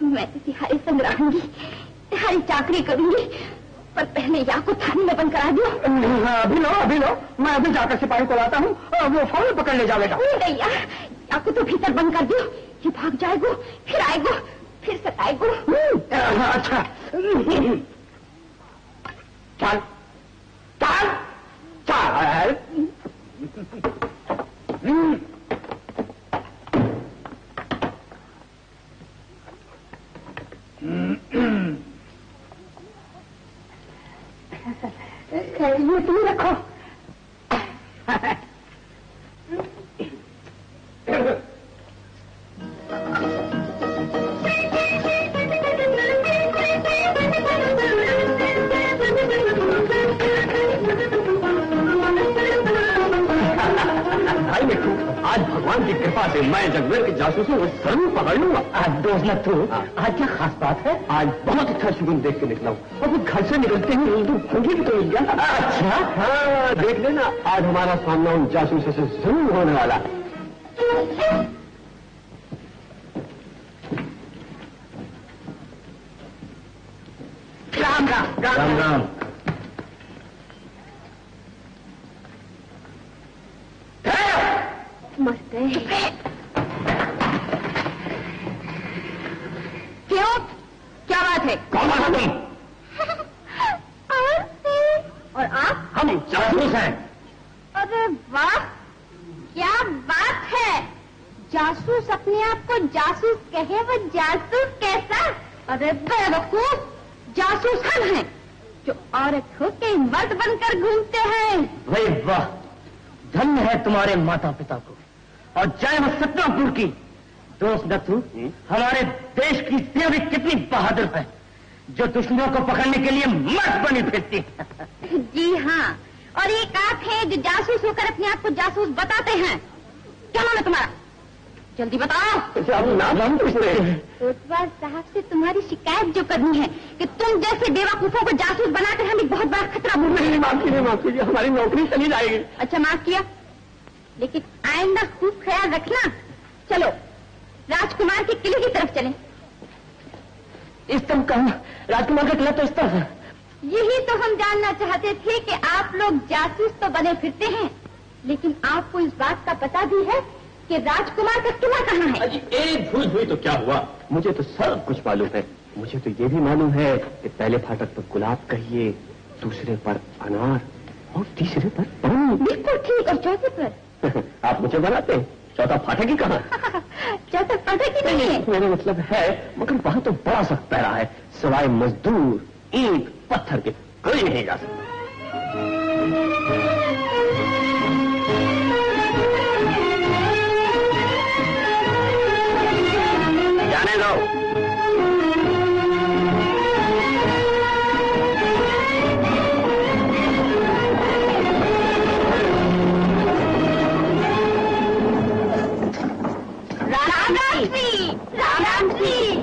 [SPEAKER 1] मैं तिहारी संग रहूंगी, तिहारी चाकरी करूंगी, पर पहले या को थाने में बंद करा दियो।
[SPEAKER 5] अभी लो, मैं अभी जाकर सिपाही को लाता हूँ, वो फौरन पकड़ ले जाएगा।
[SPEAKER 1] नहीं या को तो भीतर बंद कर दियो, ये भाग जाएगो, फिर आएगो, फिर सताएगो।
[SPEAKER 5] अच्छा, चल
[SPEAKER 1] ये तुम रखो।
[SPEAKER 3] आज भगवान की कृपा से मैं जगमेर के जासूसों को जरूर पकड़ लूंगा।
[SPEAKER 5] आज दोस्त न तू, आज क्या खास बात है?
[SPEAKER 3] आज बहुत अच्छा शुगुन देख के निकला हूँ और वो घर से निकलते ही फंगी भी तो मिल गया।
[SPEAKER 5] अच्छा,
[SPEAKER 3] हाँ देख लेना, आज हमारा सामना उन जासूसों से जरूर होने वाला।
[SPEAKER 5] राम राम
[SPEAKER 3] राम राम।
[SPEAKER 1] मस्त है। क्यों, क्या बात है?
[SPEAKER 3] कौन है तुम?
[SPEAKER 1] और आप?
[SPEAKER 3] हम जासूस हैं।
[SPEAKER 1] अरे वाह, क्या बात है। जासूस अपने आप को जासूस कहे, वो जासूस कैसा? अरे बेवकूफ, जासूस हम हैं जो औरत होके मर्द बनकर घूमते हैं।
[SPEAKER 5] भाई वाह, धन्य है तुम्हारे माता पिता को और जय हो सतनापुर की। दोस्त नथु, हमारे देश की सेना भी कितनी बहादुर है जो दुश्मनों को पकड़ने के लिए मर्द बनी फिरती है।
[SPEAKER 1] जी हाँ, और एक आप है जो जासूस होकर अपने आप को जासूस बताते हैं। क्या नाम है तुम्हारा? जल्दी बताओ।
[SPEAKER 3] नाम पूछते हैं।
[SPEAKER 1] कोतवाल साहब से तुम्हारी शिकायत जो करनी है कि तुम जैसे बेवकूफों को जासूस बनाकर हमें बहुत बड़ा खतरा बोल रहे हैं।
[SPEAKER 3] माफ कीजिए, हमारी नौकरी चली जाएगी।
[SPEAKER 1] अच्छा, माफ किया, लेकिन आइंदा खूब ख्याल रखना। चलो राजकुमार के किले की तरफ चलें।
[SPEAKER 5] इस तरफ कहा? राजकुमार का किला तो इस तरफ है।
[SPEAKER 1] यही तो हम जानना चाहते थे कि आप लोग जासूस तो बने फिरते हैं, लेकिन आपको इस बात का पता भी है कि राजकुमार का किला कहाँ है?
[SPEAKER 3] अजी एक भूल हुई तो क्या हुआ, मुझे तो सब कुछ मालूम है। मुझे तो ये भी मालूम है कि पहले फाटक पर गुलाब कहिए, दूसरे पर अनार और तीसरे पर पानी।
[SPEAKER 1] बिल्कुल ठीक। और चौथे पर?
[SPEAKER 3] आप मुझे बनाते हैं, चौथा फाटक ही कहाँ?
[SPEAKER 1] चौथा फाटक ही नहीं है।
[SPEAKER 3] मेरा मतलब है, मगर वहाँ तो बड़ा सख्त पहरा है, सिवाय मजदूर ईंट पत्थर के कोई नहीं जा सकता। जाने दो।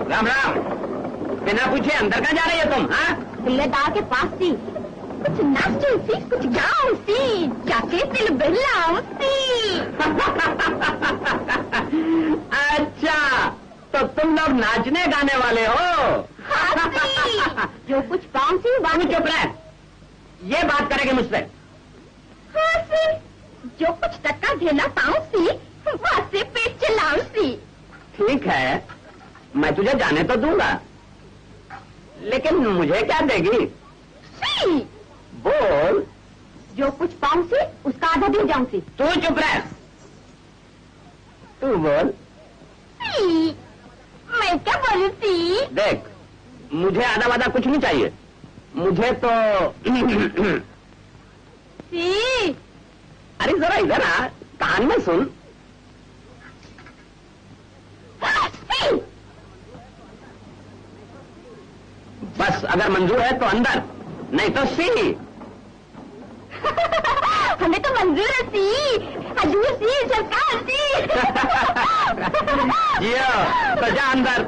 [SPEAKER 3] राम राम। बिना पूछे अंदर कहाँ जा रही हो तुम? हाँ,
[SPEAKER 1] तिल्लेदार के पास थी, कुछ नाचो सी, कुछ गाओ सी, जाके तिल बहलाओ सी।
[SPEAKER 3] अच्छा, तो तुम लोग नाचने गाने वाले हो?
[SPEAKER 1] हाँ सी, जो कुछ पाऊं सी
[SPEAKER 3] बाबू चुप रहे, ये बात करेंगे मुझसे?
[SPEAKER 1] हाँ सी, जो कुछ टक्का झेला पाऊं सी, वहाँ से पेट चलाओ सी।
[SPEAKER 3] ठीक है, मैं तुझे जाने तो दूंगा, लेकिन मुझे क्या देगी?
[SPEAKER 1] सी,
[SPEAKER 3] बोल।
[SPEAKER 1] जो कुछ पाऊं सी उसका आधा दे जाऊं सी।
[SPEAKER 3] तू चुप रह, तू बोल।
[SPEAKER 1] सी, मैं क्या बोलूं सी?
[SPEAKER 3] देख, मुझे आधा वादा कुछ नहीं चाहिए, मुझे तो
[SPEAKER 1] सी।
[SPEAKER 3] अरे जरा इधर आ, कान में सुन।
[SPEAKER 1] सी।
[SPEAKER 3] बस अगर मंजूर है तो अंदर, नहीं तो सी।
[SPEAKER 1] हमें तो मंजूर है सी, हजूर सी, सरकार सी।
[SPEAKER 3] ये तो जा अंदर।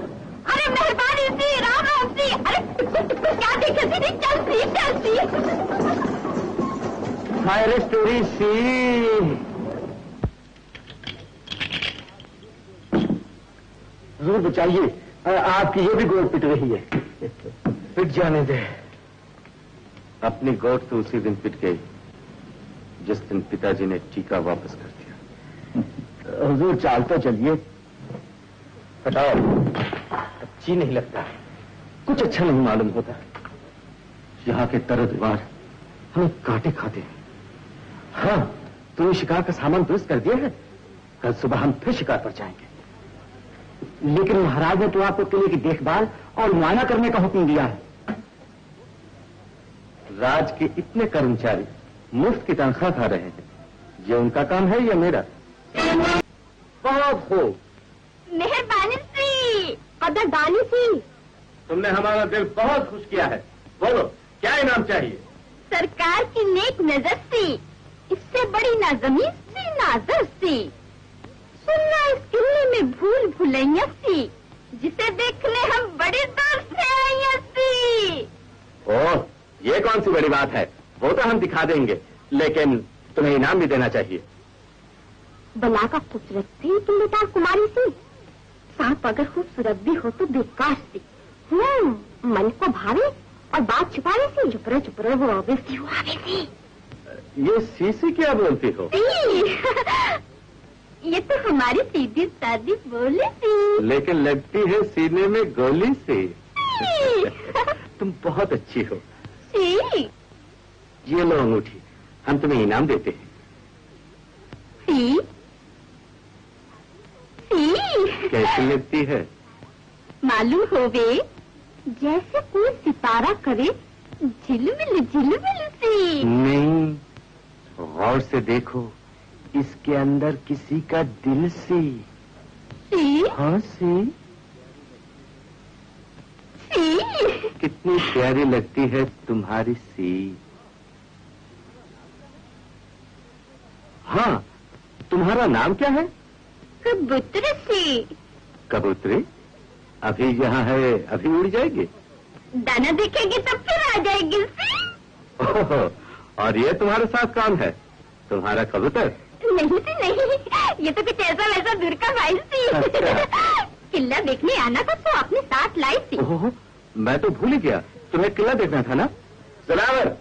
[SPEAKER 1] अरे मेहरबानी सी, राम राम सी। अरे क्या देखे सी, नहीं चल सी, चल सी।
[SPEAKER 3] हाय स्टोरी सी। जरूर बचाइए, आपकी ये भी गोद पिट रही है। पिट जाने दे। अपनी गोद तो उसी दिन पिट गई जिस दिन पिताजी ने टीका वापस कर दिया। हुजूर चाल तो चलिए। हटाओ, अच्छी नहीं लगता, कुछ अच्छा नहीं मालूम होता। यहाँ के तरह दीवार हमें कांटे खाते हैं, हाँ, तूने शिकार का सामान दुरुस्त कर दिया है। कल सुबह हम फिर शिकार पर जाएंगे।
[SPEAKER 5] लेकिन महाराज ने तो आपको किले की देखभाल और मुआयना करने का हुक्म दिया है।
[SPEAKER 3] राज के इतने कर्मचारी मुफ्त की तनख्वाह खा रहे हैं, ये उनका काम है या मेरा? बहुत खूब,
[SPEAKER 1] मेहरबानी सी, कदरदानी सी।
[SPEAKER 3] तुमने हमारा दिल बहुत खुश किया है। बोलो, क्या इनाम चाहिए?
[SPEAKER 1] सरकार की नेक नजर सी, इससे बड़ी ना जमीन सी ना दर सी, सुनना इस किले में भूल भुलैया सी, जिसे देखने हम बड़ी दूर से आइया सी।
[SPEAKER 3] ओह, ये कौन सी बड़ी बात है? वो तो हम दिखा देंगे, लेकिन तुम्हें इनाम भी देना चाहिए।
[SPEAKER 1] बला का खूबसूरत थी तुम बेटा कुमारी सी, सांप अगर खूबसूरत भी हो तो बेकार सी। मन को भावे और बात छुपाने से चुपरे वो आवे सी।
[SPEAKER 3] ये सीसी क्या बोलती हो?
[SPEAKER 1] ये तो हमारी सीधी सादी बोली थी,
[SPEAKER 3] लेकिन लगती है सीने में गोली से। तुम बहुत अच्छी हो। ये लो अंगूठी, हम तुम्हें इनाम देते हैं। कैसी लगती है?
[SPEAKER 1] मालूम होवे जैसे कोई सितारा करे झिलमिल झिलमिल सी।
[SPEAKER 3] नहीं, गौर से देखो, इसके अंदर किसी का दिल सी। हाँ सी। कितनी प्यारी लगती है तुम्हारी सी। हाँ, तुम्हारा नाम क्या है?
[SPEAKER 1] कबूतर सी।
[SPEAKER 3] कबूतरी? अभी यहाँ है, अभी उड़ जाएगी।
[SPEAKER 1] दाना दिखेगी तब फिर आ जाएगी सी।
[SPEAKER 3] ओहो, और ये तुम्हारे साथ कौन है? तुम्हारा कबूतर?
[SPEAKER 1] नहीं सी नहीं, ये तो कुछ ऐसा वैसा दूर का भाई सी।
[SPEAKER 3] अच्छा।
[SPEAKER 1] किला देखने आना था तो अपने साथ लाई थी।
[SPEAKER 3] ओहो, मैं तो भूल ही गया, तुम्हें किला देखना था ना। जनावर,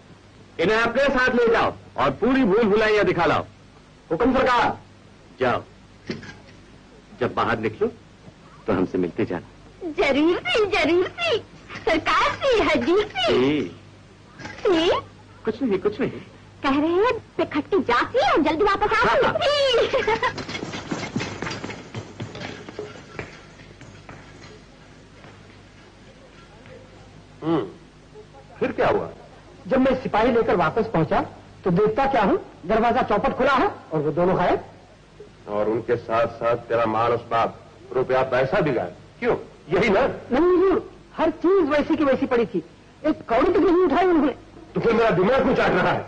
[SPEAKER 3] इन्हें अपने साथ ले जाओ और पूरी भूल भुलाइयां दिखा लाओ। हुक्म सरकार। जाओ, जब बाहर निकलो तो हमसे मिलते जाना।
[SPEAKER 1] जरूर सी सरकार सी, हजूर सी।
[SPEAKER 3] कुछ नहीं, कुछ नहीं।
[SPEAKER 1] कह रहे हैं पे खट्टी जाती और जल्दी वापस आती।
[SPEAKER 4] फिर क्या हुआ?
[SPEAKER 5] जब मैं सिपाही लेकर वापस पहुंचा तो देखता क्या हूँ, दरवाजा चौपट खुला है और वो दोनों गायब।
[SPEAKER 4] और उनके साथ साथ तेरा माल उसबाब, रुपया पैसा भी गायब। क्यों? यही ना?
[SPEAKER 5] नहीं हुजूर, हर चीज वैसी की वैसी पड़ी थी, एक कौड़ी तक नहीं उठाई उन्होंने।
[SPEAKER 4] तो फिर मेरा दिमाग क्यों चाट रहा है?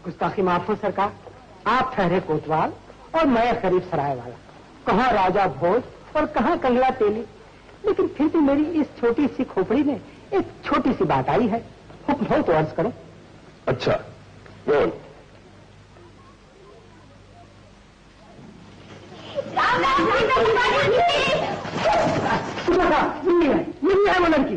[SPEAKER 5] गुस्ताखी माफ हो सरकार, आप ठहरे कोतवाल और मैं करीब सराय वाला, कहाँ राजा भोज और कहाँ कंगला तेली। लेकिन फिर भी मेरी इस छोटी सी खोपड़ी में एक छोटी सी बात आई है, हुक्म हो तो अर्ज करो।
[SPEAKER 4] अच्छा, बोल।
[SPEAKER 5] यही है वो लड़की।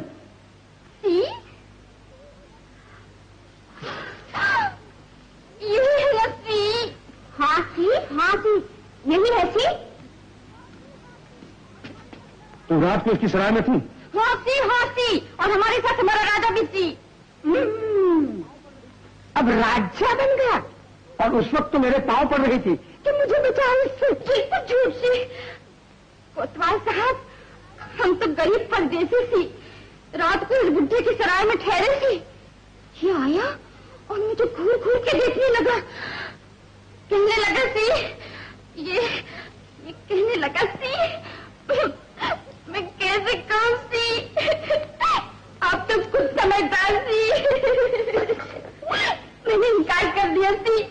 [SPEAKER 1] यही है लड़की। हाँ सी, यही है सी।
[SPEAKER 4] तू रात को इसकी सराय में थी?
[SPEAKER 1] हाँ सी, और हमारे साथ हमारा राजा भी सी।
[SPEAKER 5] अब राजा बन गया, और उस वक्त तो मेरे पांव पड़ रही थी कि मुझे बचाओ इससे।
[SPEAKER 1] झूठ सी कोतवाल साहब, हम तो गरीब परदेसी सी, रात को इस बुढ़े की सराय में ठहरे थे। ये आया और मुझे घूर घूर के देखने लगा, कहने लगा सी, ये कहने लगा सी, मैं कैसे कहूं सी, आप तो खुद समझदार सी। मैंने इनकार कर दिया सी,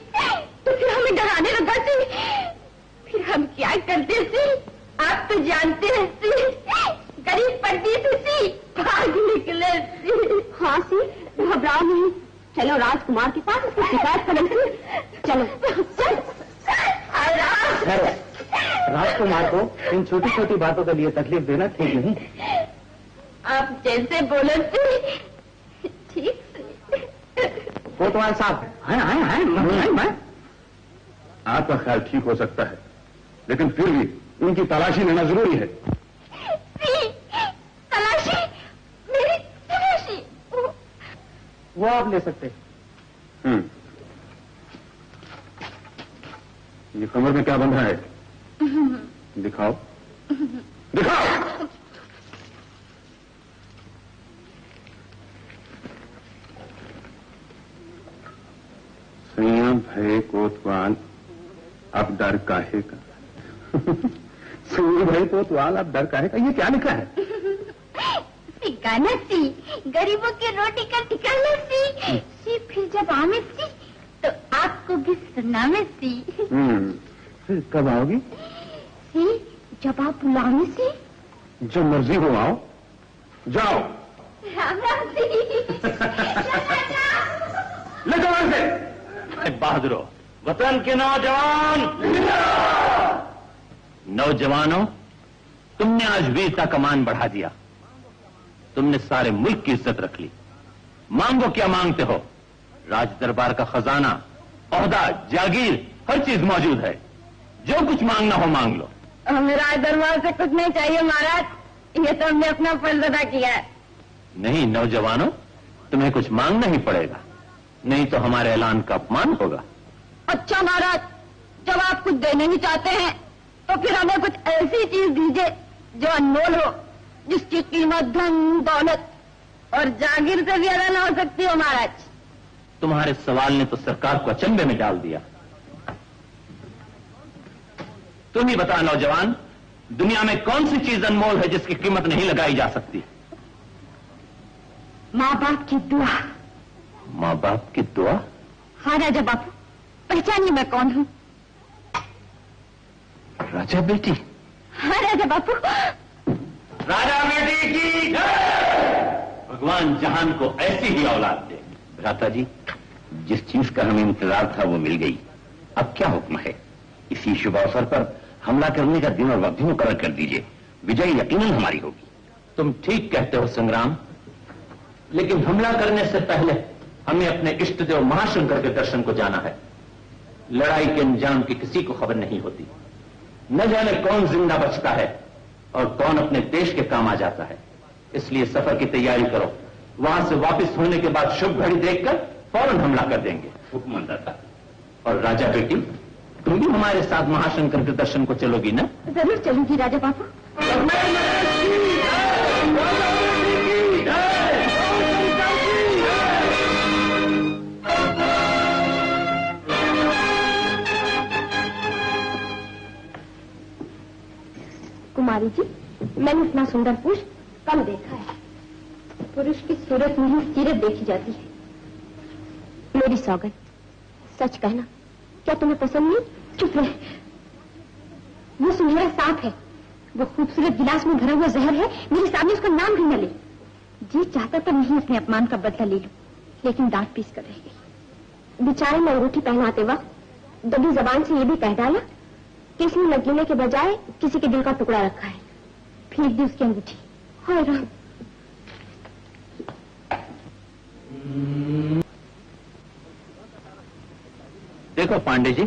[SPEAKER 1] तो फिर हमें डराने लगा सी। फिर हम क्या करते सी, आप तो जानते हैं सी, गरीब परदेसी सी, भाग निकले सी। हाँ सी, घबराओ नहीं, चलो राजकुमार के पास उसकी शिकायत करेंगे। चलो चल।
[SPEAKER 3] राजकुमार को इन छोटी छोटी बातों के लिए तकलीफ देना ठीक नहीं।
[SPEAKER 1] आप जैसे बोले थे ठीक से।
[SPEAKER 3] कोतवाल साहब, मैं
[SPEAKER 4] आपका ख्याल ठीक हो सकता है, लेकिन फिर भी उनकी तलाशी लेना जरूरी है।
[SPEAKER 1] तलाशी? मेरी तलाशी?
[SPEAKER 5] वो आप ले सकते हैं।
[SPEAKER 4] ये कमर में क्या बंधा है? दिखाओ दिखाओ। संयम भय कोतवाल अब डर काहे का? संयम भय कोतवाल अब डर काहे का, ये क्या लिखा है?
[SPEAKER 1] ठिकाना सी, गरीबों की रोटी का ठिकाना सी, फिर जब आमे सी तो आपको भी सुनामे सी।
[SPEAKER 4] फिर कब आओगी?
[SPEAKER 1] सी जब आप बुलाने सी।
[SPEAKER 4] जो मर्जी हो आओ, जाओ।
[SPEAKER 1] राम राम सी।
[SPEAKER 4] ले जाओ से।
[SPEAKER 3] बहादुरों, वतन के नौजवान, नौजवानों, तुमने आज वीरता का मान बढ़ा दिया। तुमने सारे मुल्क की इज्जत रख ली। मांगो क्या मांगते हो? राज दरबार का खजाना, ओहदा, जागीर, हर चीज मौजूद है। जो कुछ मांगना हो मांग लो।
[SPEAKER 1] हमें राज दरबार से कुछ नहीं चाहिए महाराज, ये तो हमने अपना फर्ज अदा किया है।
[SPEAKER 3] नहीं नौजवानों, तुम्हें कुछ मांगना ही पड़ेगा, नहीं तो हमारे ऐलान का अपमान होगा।
[SPEAKER 1] अच्छा महाराज, जब आप कुछ देने ही चाहते हैं तो फिर हमें कुछ ऐसी चीज दीजिए जो अनमोल हो, जिसकी कीमत धन दौलत और जागीर से भी ज्यादा न हो सकती हो महाराज।
[SPEAKER 3] तुम्हारे सवाल ने तो सरकार को अचंभे में डाल दिया। तुम ही बता नौजवान, दुनिया में कौन सी चीज अनमोल है जिसकी कीमत नहीं लगाई जा सकती?
[SPEAKER 1] माँ बाप की दुआ।
[SPEAKER 3] माँ बाप की दुआ?
[SPEAKER 1] हाँ राजा बापू, पहचानिए मैं कौन हूँ।
[SPEAKER 3] राजा बेटी।
[SPEAKER 1] हाँ राजा बापू।
[SPEAKER 3] राजा बेटी की जय। भगवान जहान को ऐसी ही औलाद दे।
[SPEAKER 2] भ्राता जी, जिस चीज का हमें इंतजार था वो मिल गई। अब क्या हुक्म है? इसी शुभ अवसर पर हमला करने का दिन और वक्त मुकर्रर कर दीजिए। विजय यकीनन हमारी होगी।
[SPEAKER 3] तुम ठीक कहते हो संग्राम, लेकिन हमला करने से पहले हमें अपने इष्ट देव महाशंकर के दर्शन को जाना है। लड़ाई के अंजाम की किसी को खबर नहीं होती। न जाने कौन जिंदा बचता है और कौन अपने देश के काम आ जाता है। इसलिए सफर की तैयारी करो। वहां से वापस होने के बाद शुभ घड़ी देखकर फौरन हमला कर देंगे।
[SPEAKER 2] हुक्म अंदाता।
[SPEAKER 3] और राजा बेटी, तुम भी हमारे साथ महाशंकर के दर्शन को चलोगी ना?
[SPEAKER 1] जरूर चलूंगी राजा बापू। कुमारी जी, मैंने इतना सुंदर पुरुष कम देखा है। पुरुष की सूरत नहीं, सीरत देखी जाती है। मेरी सौगंध, सच कहना, क्या तुम्हें पसंद नहीं? चुप रहे। वो सुनहरा सांप है, वो खूबसूरत गिलास में भरा हुआ जहर है, मेरे सामने उसका नाम भी न ले। जी चाहता तो नहीं अपने अपमान का बदला ले लूं, लेकिन दांत पीस कर रह गई। बेचारे ने अंगूठी पहनाते वक्त दबी जबान से ये भी कह डाला कि इसने लगीने के बजाय किसी के दिल का टुकड़ा रखा है। फेंक दी उसकी अंगूठी। हाय राम।
[SPEAKER 3] देखो पांडे जी,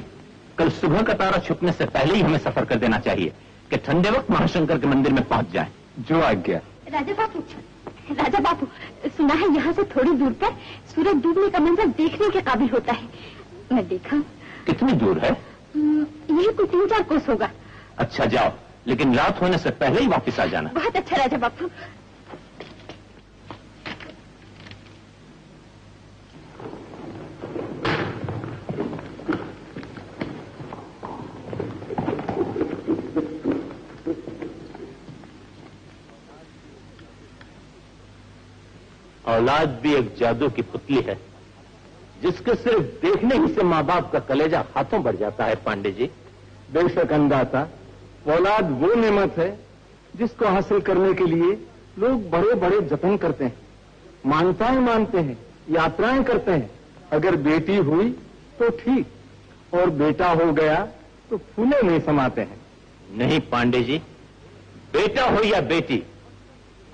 [SPEAKER 3] कल सुबह का तारा छुपने से पहले ही हमें सफर कर देना चाहिए कि ठंडे वक्त महाशंकर के मंदिर में पहुंच जाएं।
[SPEAKER 4] जो आज्ञा।
[SPEAKER 1] राजा बापू, सुना है यहाँ से थोड़ी दूर पर सूरज डूबने का मंजर देखने के काबिल होता है। मैं देखा।
[SPEAKER 3] कितनी दूर है?
[SPEAKER 1] यही कोई 3-4 कोस होगा।
[SPEAKER 3] अच्छा जाओ, लेकिन रात होने से पहले ही वापस आ जाना।
[SPEAKER 1] बहुत अच्छा राजा बापू।
[SPEAKER 3] औलाद भी एक जादू की पुतली है, जिसके सिर्फ देखने ही से माँ बाप का कलेजा हाथों बढ़ जाता है। पांडे जी,
[SPEAKER 4] बेशक अंदाता, औलाद वो नेमत है जिसको हासिल करने के लिए लोग बड़े बड़े जतन करते हैं, मानताएं मानते हैं, यात्राएं करते हैं। अगर बेटी हुई तो ठीक, और बेटा हो गया तो फूले नहीं समाते हैं।
[SPEAKER 3] नहीं पांडे जी, बेटा हो या बेटी,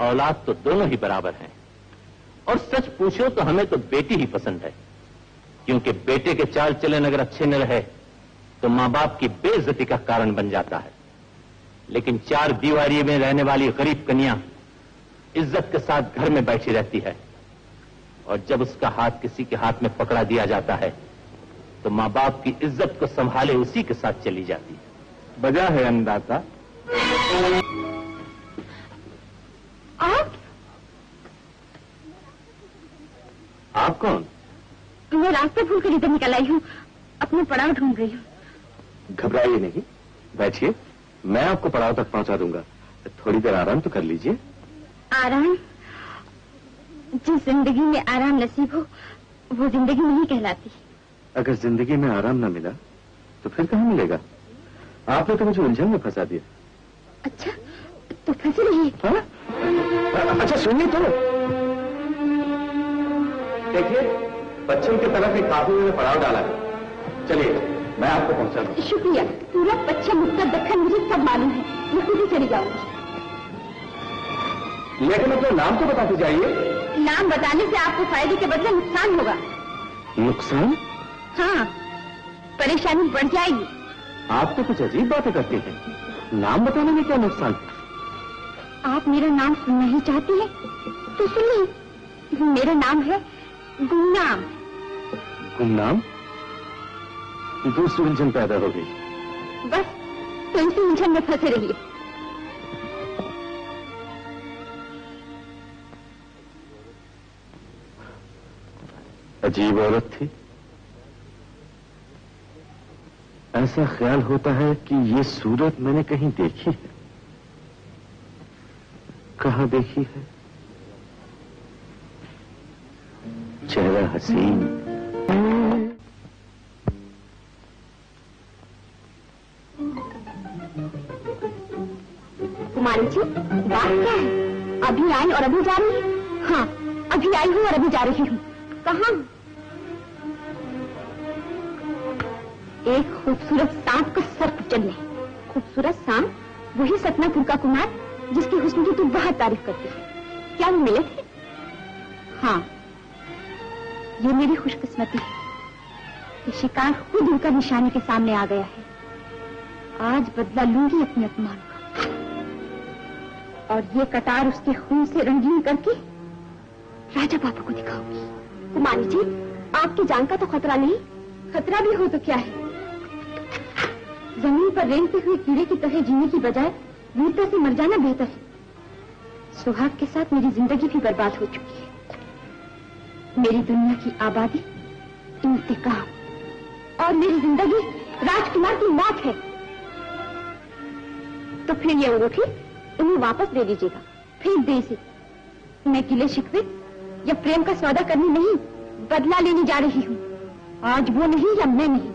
[SPEAKER 3] औलाद तो दोनों ही बराबर हैं। और सच पूछो तो हमें तो बेटी ही पसंद है, क्योंकि बेटे के चाल चलन अगर अच्छे न रहे तो माँ बाप की बेइज्जती का कारण बन जाता है। लेकिन 4 दीवारी में रहने वाली गरीब कन्या इज्जत के साथ घर में बैठी रहती है, और जब उसका हाथ किसी के हाथ में पकड़ा दिया जाता है तो माँ बाप की इज्जत को संभाले उसी के साथ चली जाती है।
[SPEAKER 4] वजह है अन्नदाता।
[SPEAKER 3] आप कौन?
[SPEAKER 1] मैं रास्ते भूल कर इधर निकल आई हूँ, अपने पड़ाव ढूंढ रही हूँ।
[SPEAKER 3] घबराइए नहीं, बैठिए, मैं आपको पड़ाव तक पहुंचा दूंगा। थोड़ी देर आराम तो कर लीजिए।
[SPEAKER 1] आराम? जिस जिंदगी में आराम नसीब हो वो जिंदगी नहीं कहलाती।
[SPEAKER 3] अगर जिंदगी में आराम न मिला तो फिर कहाँ मिलेगा? आपने तो मुझे उलझन में फंसा दिया।
[SPEAKER 1] अच्छा, तो फंसी रहिए।
[SPEAKER 3] अच्छा सुनिए तो, देखिए पश्चिम की तरफ एक काफी में पड़ाव डाला है। चलिए मैं आपको पहुंचा दूं।
[SPEAKER 1] शुक्रिया। पूरा पश्चिम उत्तर दक्षिण मुझे सब मालूम है, मैं खुद ही चली जाऊंगी।
[SPEAKER 3] लेकिन अपना नाम तो बताते जाइए।
[SPEAKER 1] नाम बताने से आपको फायदे के बदले नुकसान होगा।
[SPEAKER 3] नुकसान?
[SPEAKER 1] हाँ, परेशानी बढ़ जाएगी।
[SPEAKER 3] आप तो कुछ अजीब बातें करती हैं। नाम बताने में क्या नुकसान?
[SPEAKER 1] आप मेरा नाम सुनना ही चाहती है तो सुनिए। मेरा नाम है गुमनाम।
[SPEAKER 3] गुमनाम? दूसरी उलझन पैदा हो गई।
[SPEAKER 1] बस तो इसी उलझन में फंसे रहिए।
[SPEAKER 3] अजीब औरत थी। ऐसा ख्याल होता है कि ये सूरत मैंने कहीं देखी है। कहाँ देखी है? चेहरा हसीन,
[SPEAKER 1] कुमारी जी, बात क्या है? अभी आई और अभी जा रही है? हाँ, अभी आई हूँ और अभी जा रही हूँ। कहाँ? एक खूबसूरत सांप का सर कुचलने। खूबसूरत सांप? वही सतनापुर का कुमार जिसकी हुस्न की तू बहुत तारीफ करती है। क्या वो मिले थे? हाँ, ये मेरी खुशकिस्मती है कि शिकार खुद उनका निशाने के सामने आ गया है। आज बदला लूंगी अपने अपमान का, और ये कटार उसके खून से रंगीन करके राजा बाबू को दिखाऊंगी। कुमारी जी, आपकी जान का तो खतरा नहीं, खतरा भी हो तो क्या है? जमीन पर रेंगते हुए कीड़े की तरह जीने की बजाय वीरता से मर जाना बेहतर है। सुहाग के साथ मेरी जिंदगी भी बर्बाद हो चुकी है। मेरी दुनिया की आबादी इंतकाम, और मेरी जिंदगी राजकुमार की मौत है। तो फिर ये अंगूठी उन्हें वापस दे दीजिएगा, फेंक दे इसे। मैं गिले शिकवे या प्रेम का सौदा करने नहीं, बदला लेने जा रही हूँ। आज वो नहीं या मैं नहीं।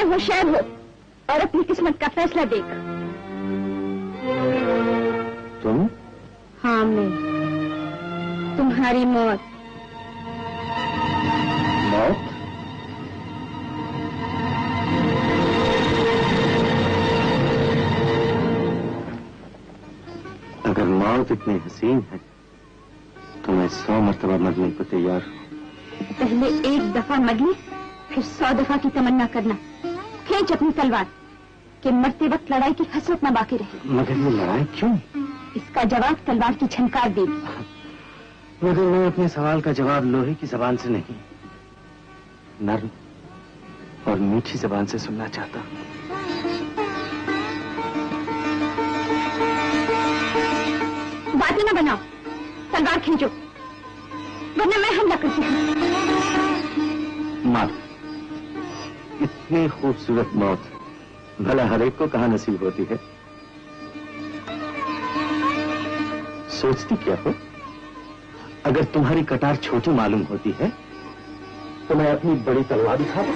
[SPEAKER 1] होशियार हो और अपनी किस्मत का फैसला देगा।
[SPEAKER 3] तुम?
[SPEAKER 1] हाँ, मैं। तुम्हारी मौत।
[SPEAKER 3] मौत? अगर मौत इतनी हसीन है तो मैं 100 मरतबा मरने को तैयार हूँ।
[SPEAKER 1] पहले एक दफा मरने, फिर 100 दफा की तमन्ना करना। खींच अपनी तलवार कि मरते वक्त लड़ाई की हसरत न बाकी रहे।
[SPEAKER 3] मगर ये लड़ाई क्यों?
[SPEAKER 1] इसका जवाब तलवार की झनकार देगी।
[SPEAKER 3] मगर मैं अपने सवाल का जवाब लोहे की जबान से नहीं, नर्म और मीठी जबान से सुनना चाहता हूँ।
[SPEAKER 1] बातें न बनाओ, तलवार खींचो, वरना मैं हमला करती हूँ।
[SPEAKER 3] मार, इतनी खूबसूरत मौत भला हर एक को कहाँ नसीब होती है। सोचती क्या हो? अगर तुम्हारी कटार छोटी मालूम होती है तो मैं अपनी बड़ी तलवार दिखा दूं।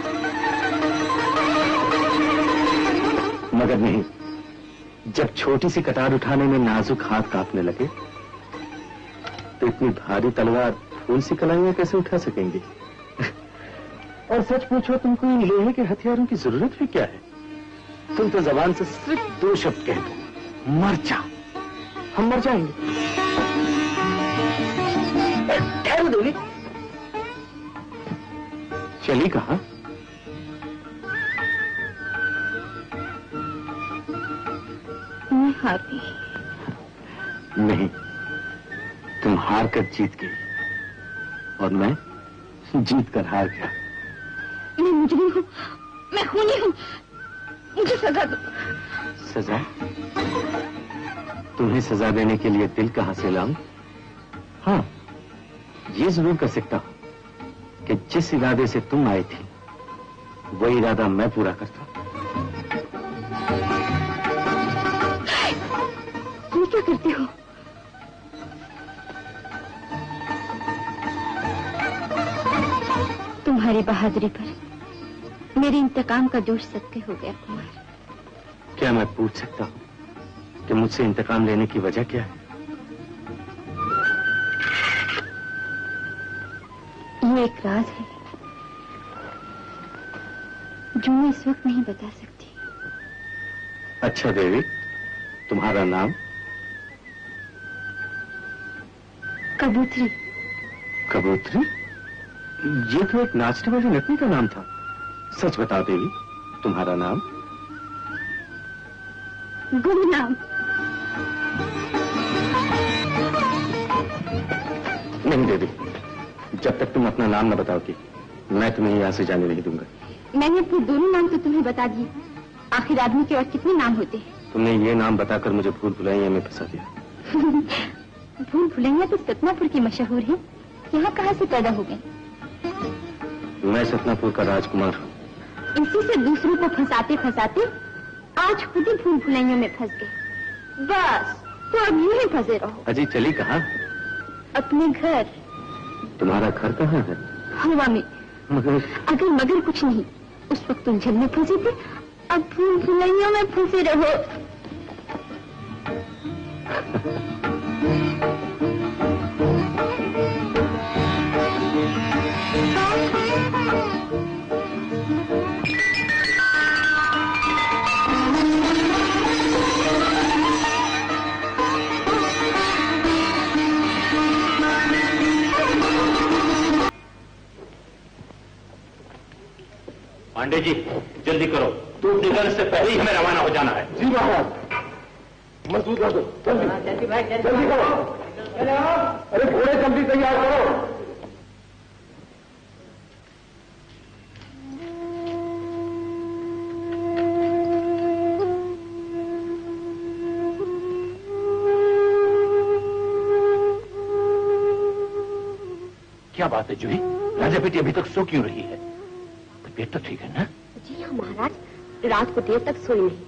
[SPEAKER 3] मगर नहीं, जब छोटी सी कटार उठाने में नाजुक हाथ कांपने लगे तो इतनी भारी तलवार फूल सी कलाइयां कैसे उठा सकेंगी? और सच पूछो, तुमको इन लोहे के हथियारों की जरूरत भी क्या है? तुम तो जबान से सिर्फ 2 शब्द कह दो, मर जा, हम मर जाएंगे। ठहरो देवी, चली कहाँ?
[SPEAKER 1] मैं हार गई।
[SPEAKER 3] नहीं, तुम हार कर जीत गई और मैं जीत कर हार गया।
[SPEAKER 1] मैं मुजरिम हूँ, मैं खूनी हूँ, मुझे सजा दो।
[SPEAKER 3] सजा? तुम्हें सजा देने के लिए दिल कहां से लाऊं? हाँ, ये जरूर कर सकता हूं कि जिस इरादे से तुम आई थी वो इरादा मैं पूरा करता हूं।
[SPEAKER 1] ये क्या करते हो? तुम्हारी बहादुरी पर मेरे इंतकाम का जोश सत्य हो गया कुमार।
[SPEAKER 3] क्या मैं पूछ सकता हूं कि मुझसे इंतकाम लेने की वजह क्या है?
[SPEAKER 1] ये एक राज है जो मैं इस वक्त नहीं बता सकती।
[SPEAKER 3] अच्छा देवी, तुम्हारा नाम?
[SPEAKER 1] कबूतरी।
[SPEAKER 3] कबूतरी? ये तो एक नाचने वाली नटनी का नाम था। सच बताओ देवी, तुम्हारा नाम?
[SPEAKER 1] गुमनाम।
[SPEAKER 3] नहीं देवी, जब तक तुम अपना नाम न बताओगी मैं तुम्हें यहाँ से जाने नहीं दूंगा।
[SPEAKER 1] मैंने अपने दोनों नाम तो तुम्हें बता दिए, आखिर आदमी के और कितने नाम होते हैं?
[SPEAKER 3] तुमने ये नाम बताकर मुझे भूल भुलैया में फंसा दिया।
[SPEAKER 1] भूल भुलैया तो सतनापुर की मशहूर है, यहाँ कहाँ से पैदा हो गए?
[SPEAKER 3] मैं सतनापुर का राजकुमार हूँ।
[SPEAKER 1] इसी से दूसरों को फंसाते फंसाते आज खुद ही भूल भुलैया में फंस गए। बस तो अब यूं ही फंसे रहो।
[SPEAKER 3] अजी चली कहाँ?
[SPEAKER 1] अपने घर।
[SPEAKER 3] तुम्हारा घर कहाँ है?
[SPEAKER 1] हवा में।
[SPEAKER 3] मगर
[SPEAKER 1] मगर कुछ नहीं, उस वक्त तुम झल में फंसे थे, अब भूल भुलैया में फंसे रहो।
[SPEAKER 3] पांडे जी जल्दी करो, धूप निकलने से पहले ही हमें रवाना हो जाना है।
[SPEAKER 4] जी महाराज, मजबूत कर दो, जल्दी जल्दी करो। अरे घोड़े जल्दी तैयार करो।
[SPEAKER 3] क्या बात है जूही, राजा बेटी अभी तक सो क्यों रही है? तबीयत तो ठीक है ना?
[SPEAKER 1] जी हाँ महाराज, रात को देर तक सोई नहीं,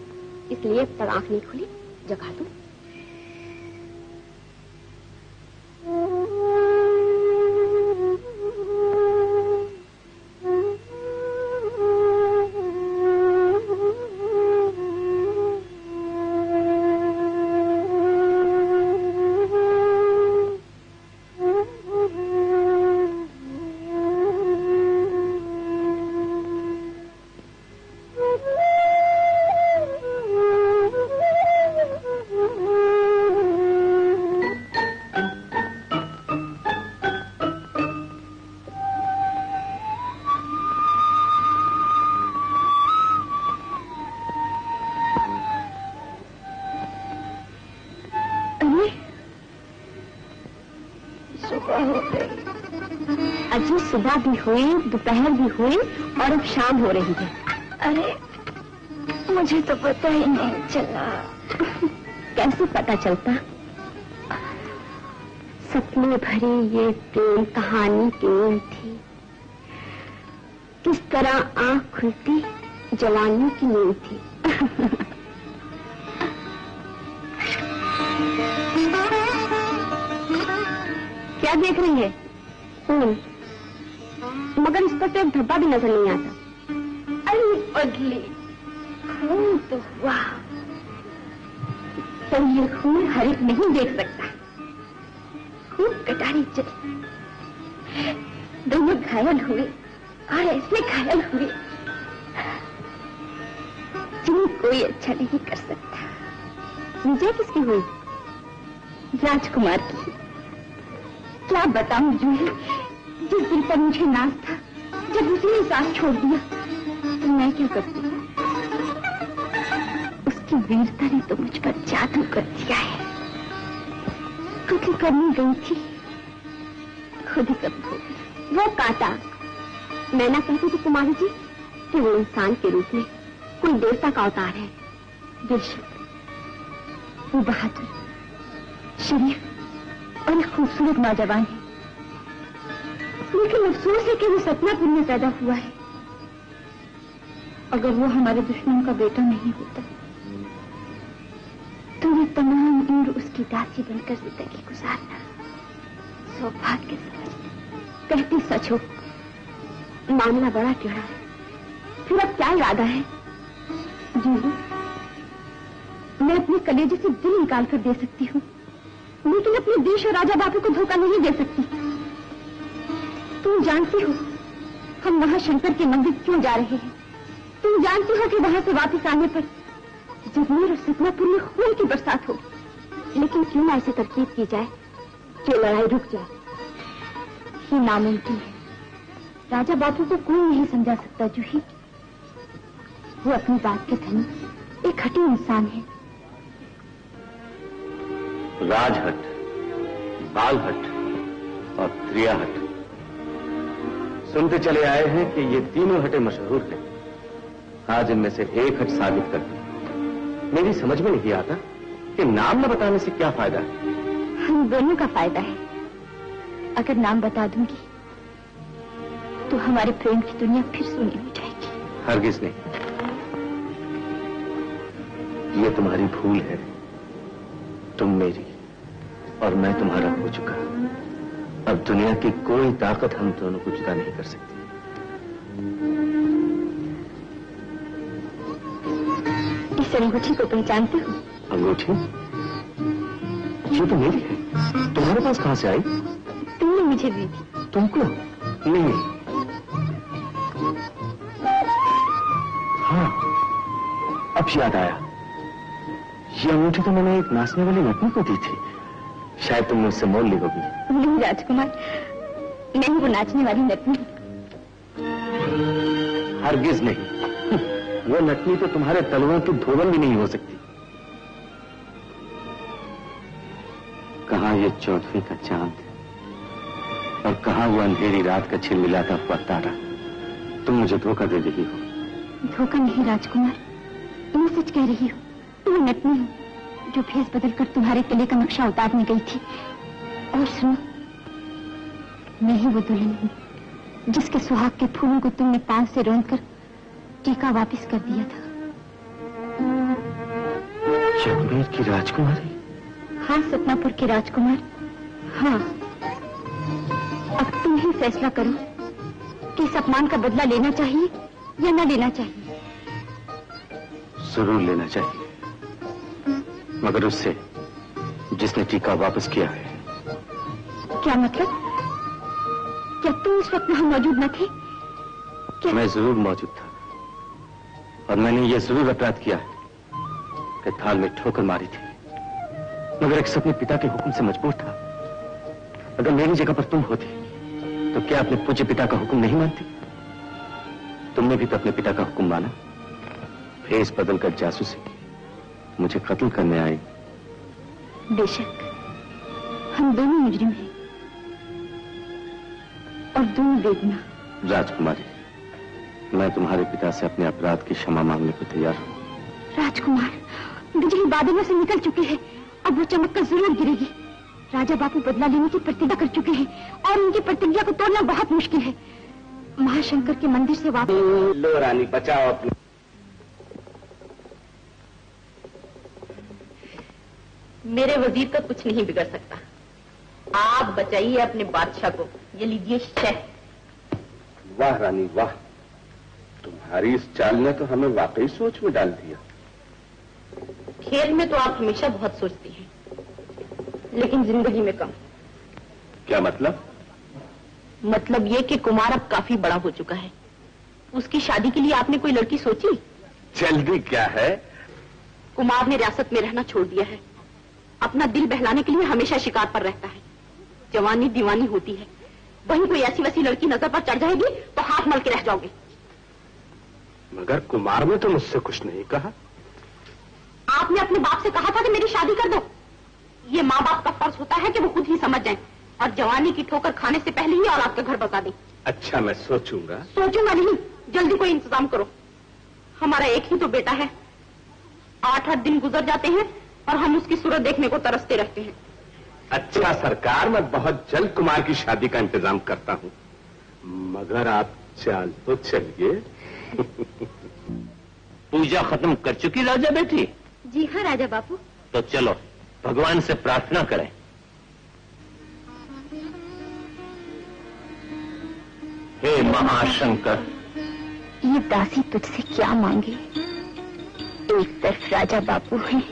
[SPEAKER 1] इसलिए अब तक आंख नहीं खुली, जगा दो। सुबह भी हुई, दोपहर भी हुई और अब शाम हो रही है।
[SPEAKER 6] अरे मुझे तो पता ही नहीं चला।
[SPEAKER 1] कैसे पता चलता? सपने भरी ये प्रेम कहानी की नींद थी। किस तरह आंख खुलती जवानी की नींद थी। क्या देख रही है? मगर इस पर तो एक धब्बा भी नजर नहीं आता।
[SPEAKER 6] अरे पगली, खून तो हुआ,
[SPEAKER 1] पर ये खून हर एक नहीं देख सकता। खूब कटारी चली, दोनों घायल हुए और ऐसे घायल हुए जिन्हें कोई अच्छा नहीं कर सकता। विजय किसकी हुई? राजकुमार की। क्या बताऊं जूही, जिस दिल पर मुझे नाज था, जब उसने सांस छोड़ दिया तो मैं क्या करती? उसकी वीरता ने तो मुझ पर जादू कर दिया है। क्योंकि करनी गई थी, खुद ही कब हो गई। वो कांटा, मैं ना कहती थी कुमारी जी कि वो इंसान के रूप में कोई देवता का अवतार है। बेशक वो बहादुर, शरीफ और एक खूबसूरत नौजवान है, लेकिन अफसोस है कि वो सतनापुर में पैदा हुआ है। अगर वो हमारे दुश्मन का बेटा नहीं होता तो मैं तमाम उम्र उसकी दासी बनकर जिंदगी गुजारना सौभाग्य समझती। कहती सच हो, मामला बड़ा टेढ़ा है। फिर अब क्या इरादा है? जी मैं अपने कलेजे से दिल निकाल कर दे सकती हूँ, लेकिन अपने देश और राजा बापू को धोखा नहीं दे सकती। तुम जानती हो हम महाशंकर के मंदिर क्यों जा रहे हैं? तुम जानती हो कि वहां से वापस आने पर जगमेर और सतनापुर में खून की बरसात हो। लेकिन क्यों ना ऐसी तरकीब की जाए कि लड़ाई रुक जाए? ये नामुमकिन है। राजा बापू को कोई नहीं समझा सकता जूही। वो अपनी बात के धनी एक हठी इंसान है।
[SPEAKER 3] राजहट, बालहट और त्रियाहट, सुनते चले आए हैं कि ये तीनों हटें मशहूर हैं। आज इनमें से एक हट साबित कर दी। मेरी समझ में नहीं आता कि नाम न बताने से क्या फायदा है।
[SPEAKER 1] हम दोनों का फायदा है। अगर नाम बता दूंगी तो हमारे प्रेम की दुनिया फिर सूनी हो जाएगी।
[SPEAKER 3] हरगिज नहीं, ये तुम्हारी भूल है। तुम मेरी और मैं तुम्हारा हो चुका। अब दुनिया की कोई ताकत हम दोनों को जुदा नहीं कर सकती।
[SPEAKER 1] इस अंगूठी को पहचानते हो?
[SPEAKER 3] अंगूठी? ये तो मेरी है। तुम्हारे पास कहां से आई?
[SPEAKER 1] तुमने मुझे दी थी।
[SPEAKER 3] तुमको? नहीं। हाँ, अब याद आया। ये अंगूठी तो मैंने एक नाचने वाली नटनी को दी थी। शायद तुमने उससे मोल ली होगी।
[SPEAKER 1] नहीं राजकुमार, मैं वो नाचने वाली नटनी।
[SPEAKER 3] हरगिज नहीं। वो नटनी तो तुम्हारे तलवों की धोबन भी नहीं हो सकती। कहां ये चौथवी का चांद और कहां वो अंधेरी रात का छिलमिलाता हुआ तारा। तुम मुझे धोखा दे रही हो।
[SPEAKER 1] धोखा नहीं राजकुमार, मैं सच कह रही हूँ। तुम नटनी हो जो भेस बदलकर तुम्हारे किले का नक्शा उतारने गई थी। और सुनो, मैं ही वो दुल्हन हूँ जिसके सुहाग के फूलों को तुमने पांव से रोंदकर टीका वापस कर दिया था।
[SPEAKER 3] जगमेर की राजकुमारी?
[SPEAKER 1] हाँ, सतनापुर की राजकुमार। हाँ, अब तुम ही फैसला करो कि इस अपमान का बदला लेना चाहिए या न लेना चाहिए।
[SPEAKER 3] जरूर लेना चाहिए, मगर उससे जिसने टीका वापस किया है।
[SPEAKER 1] क्या मतलब? क्या तुम उस वक्त वहां मौजूद न थे? क्या?
[SPEAKER 3] मैं जरूर मौजूद था और मैंने ये जरूर अपराध किया कि थाल में ठोकर मारी थी, मगर एक अपने पिता के हुक्म से मजबूर था। अगर मेरी जगह पर तुम होती तो क्या अपने पूज्य पिता का हुक्म नहीं मानती? तुमने भी तो अपने पिता का हुक्म माना। भेस बदलकर जासूसी की, मुझे कत्ल करने आई।
[SPEAKER 1] बेशक हम दोनों मुजरिम हैं, और दूनी बेगुना।
[SPEAKER 3] राजकुमारी, मैं तुम्हारे पिता से अपने अपराध की क्षमा मांगने को तैयार हूँ।
[SPEAKER 1] राजकुमार, बिजली बादलों से निकल चुकी है, अब वो चमककर जरूर गिरेगी। राजा बापू बदला लेने की प्रतिज्ञा कर चुके हैं और उनकी प्रतिज्ञा को तोड़ना बहुत मुश्किल है। महाशंकर के मंदिर से वापस।
[SPEAKER 3] लो रानी, बचाओ अपने।
[SPEAKER 7] मेरे वजीर का कुछ नहीं बिगड़ सकता। आप बचाइए अपने बादशाह को। ये लीजिए शह।
[SPEAKER 3] वाह रानी वाह, तुम्हारी इस चाल ने तो हमें वाकई सोच में डाल दिया।
[SPEAKER 7] खेल में तो आप हमेशा बहुत सोचती हैं, लेकिन जिंदगी में कम।
[SPEAKER 3] क्या मतलब?
[SPEAKER 7] मतलब ये कि कुमार अब काफी बड़ा हो चुका है। उसकी शादी के लिए आपने कोई लड़की सोची?
[SPEAKER 3] जल्दी क्या है?
[SPEAKER 7] कुमार ने रियासत में रहना छोड़ दिया है। अपना दिल बहलाने के लिए हमेशा शिकार पर रहता है। जवानी दीवानी होती है, वहीं कोई ऐसी वैसी लड़की नजर पर चढ़ जाएगी तो हाथ मल के रह जाओगे।
[SPEAKER 3] मगर कुमार ने तो मुझसे कुछ नहीं कहा।
[SPEAKER 7] आपने अपने बाप से कहा था कि मेरी शादी कर दो। ये माँ बाप का फर्ज होता है कि वो खुद ही समझ जाएं और जवानी की ठोकर खाने से पहले ही और आपके घर बता दें।
[SPEAKER 3] अच्छा, मैं सोचूंगा।
[SPEAKER 7] सोचूंगा नहीं, जल्दी कोई इंतजाम करो। हमारा एक ही तो बेटा है। 8-8 दिन गुजर जाते हैं और हम उसकी सूरत देखने को तरसते रहते हैं।
[SPEAKER 3] अच्छा सरकार, मैं बहुत जल्द कुमार की शादी का इंतजाम करता हूँ, मगर आप चाल तो चलिए।
[SPEAKER 2] पूजा खत्म कर चुकी राजा बेटी?
[SPEAKER 1] जी हाँ राजा बापू।
[SPEAKER 2] तो चलो भगवान से प्रार्थना करें। हे महाशंकर,
[SPEAKER 1] ये दासी तुझसे क्या मांगे? एक तरफ राजा बापू है,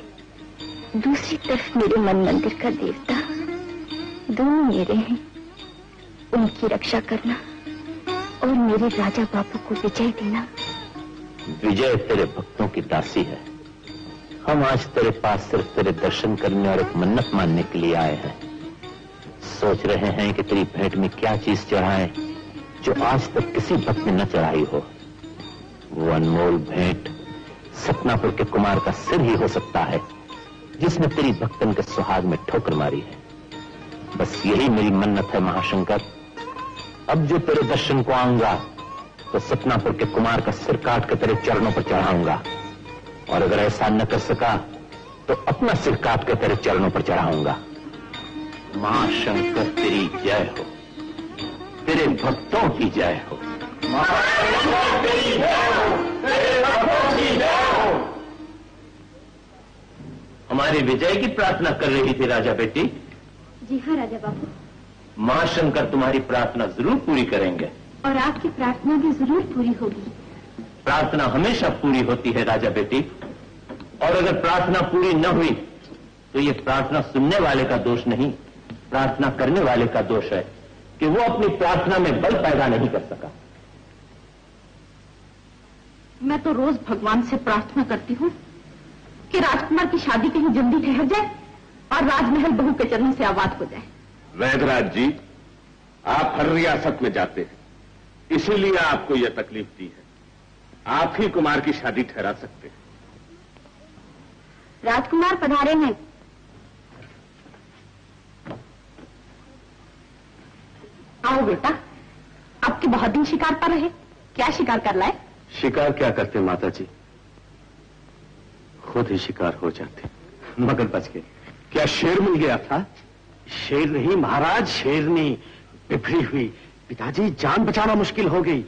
[SPEAKER 1] दूसरी तरफ मेरे मन मंदिर का देवता। दोनों मेरे हैं, उनकी रक्षा करना और मेरे राजा बापू को विजय देना।
[SPEAKER 2] विजय तेरे भक्तों की दासी है। हम आज तेरे पास सिर्फ तेरे दर्शन करने और एक मन्नत मानने के लिए आए हैं। सोच रहे हैं कि तेरी भेंट में क्या चीज चढ़ाएं जो आज तक किसी भक्त ने न चढ़ाई हो। वो अनमोल भेंट सतनापुर के कुमार का सिर ही हो सकता है, जिसने तेरी भक्तन के सुहाग में ठोकर मारी है। बस यही मेरी मन्नत है महाशंकर। अब जो तेरे दर्शन को आऊंगा तो सतनापुर के कुमार का सिर काट कर तेरे चरणों पर चढ़ाऊंगा, और अगर ऐसा न कर सका तो अपना सिर काट कर तेरे चरणों पर चढ़ाऊंगा। महाशंकर तेरी जय हो, तेरे भक्तों की जय हो। हमारी विजय की प्रार्थना कर रही थी राजा बेटी?
[SPEAKER 1] जी हाँ राजा बापू।
[SPEAKER 2] महाशंकर तुम्हारी प्रार्थना जरूर पूरी करेंगे।
[SPEAKER 1] और आपकी प्रार्थना भी जरूर पूरी होगी।
[SPEAKER 2] प्रार्थना हमेशा पूरी होती है राजा बेटी, और अगर प्रार्थना पूरी न हुई तो ये प्रार्थना सुनने वाले का दोष नहीं, प्रार्थना करने वाले का दोष है कि वो अपनी प्रार्थना में बल पैदा नहीं कर सका।
[SPEAKER 7] मैं तो रोज भगवान से प्रार्थना करती हूँ कि राजकुमार की शादी कहीं जल्दी ठहर जाए और राजमहल बहू के चरणों से आबाद हो जाए।
[SPEAKER 3] वैदराज जी, आप हर रियासत में जाते हैं, इसीलिए आपको यह तकलीफ दी है। आप ही कुमार की शादी ठहरा सकते हैं।
[SPEAKER 1] राजकुमार पधारे हैं।
[SPEAKER 7] आओ बेटा, अब के बहुत दिन शिकार पर रहे, क्या शिकार कर लाए?
[SPEAKER 3] शिकार क्या करते माता जी, खुद ही शिकार हो जाते, मगर बच गए। क्या शेर मिल गया था?
[SPEAKER 5] शेर नहीं महाराज, शेरनी बिफरी हुई। पिताजी, जान बचाना मुश्किल हो गई।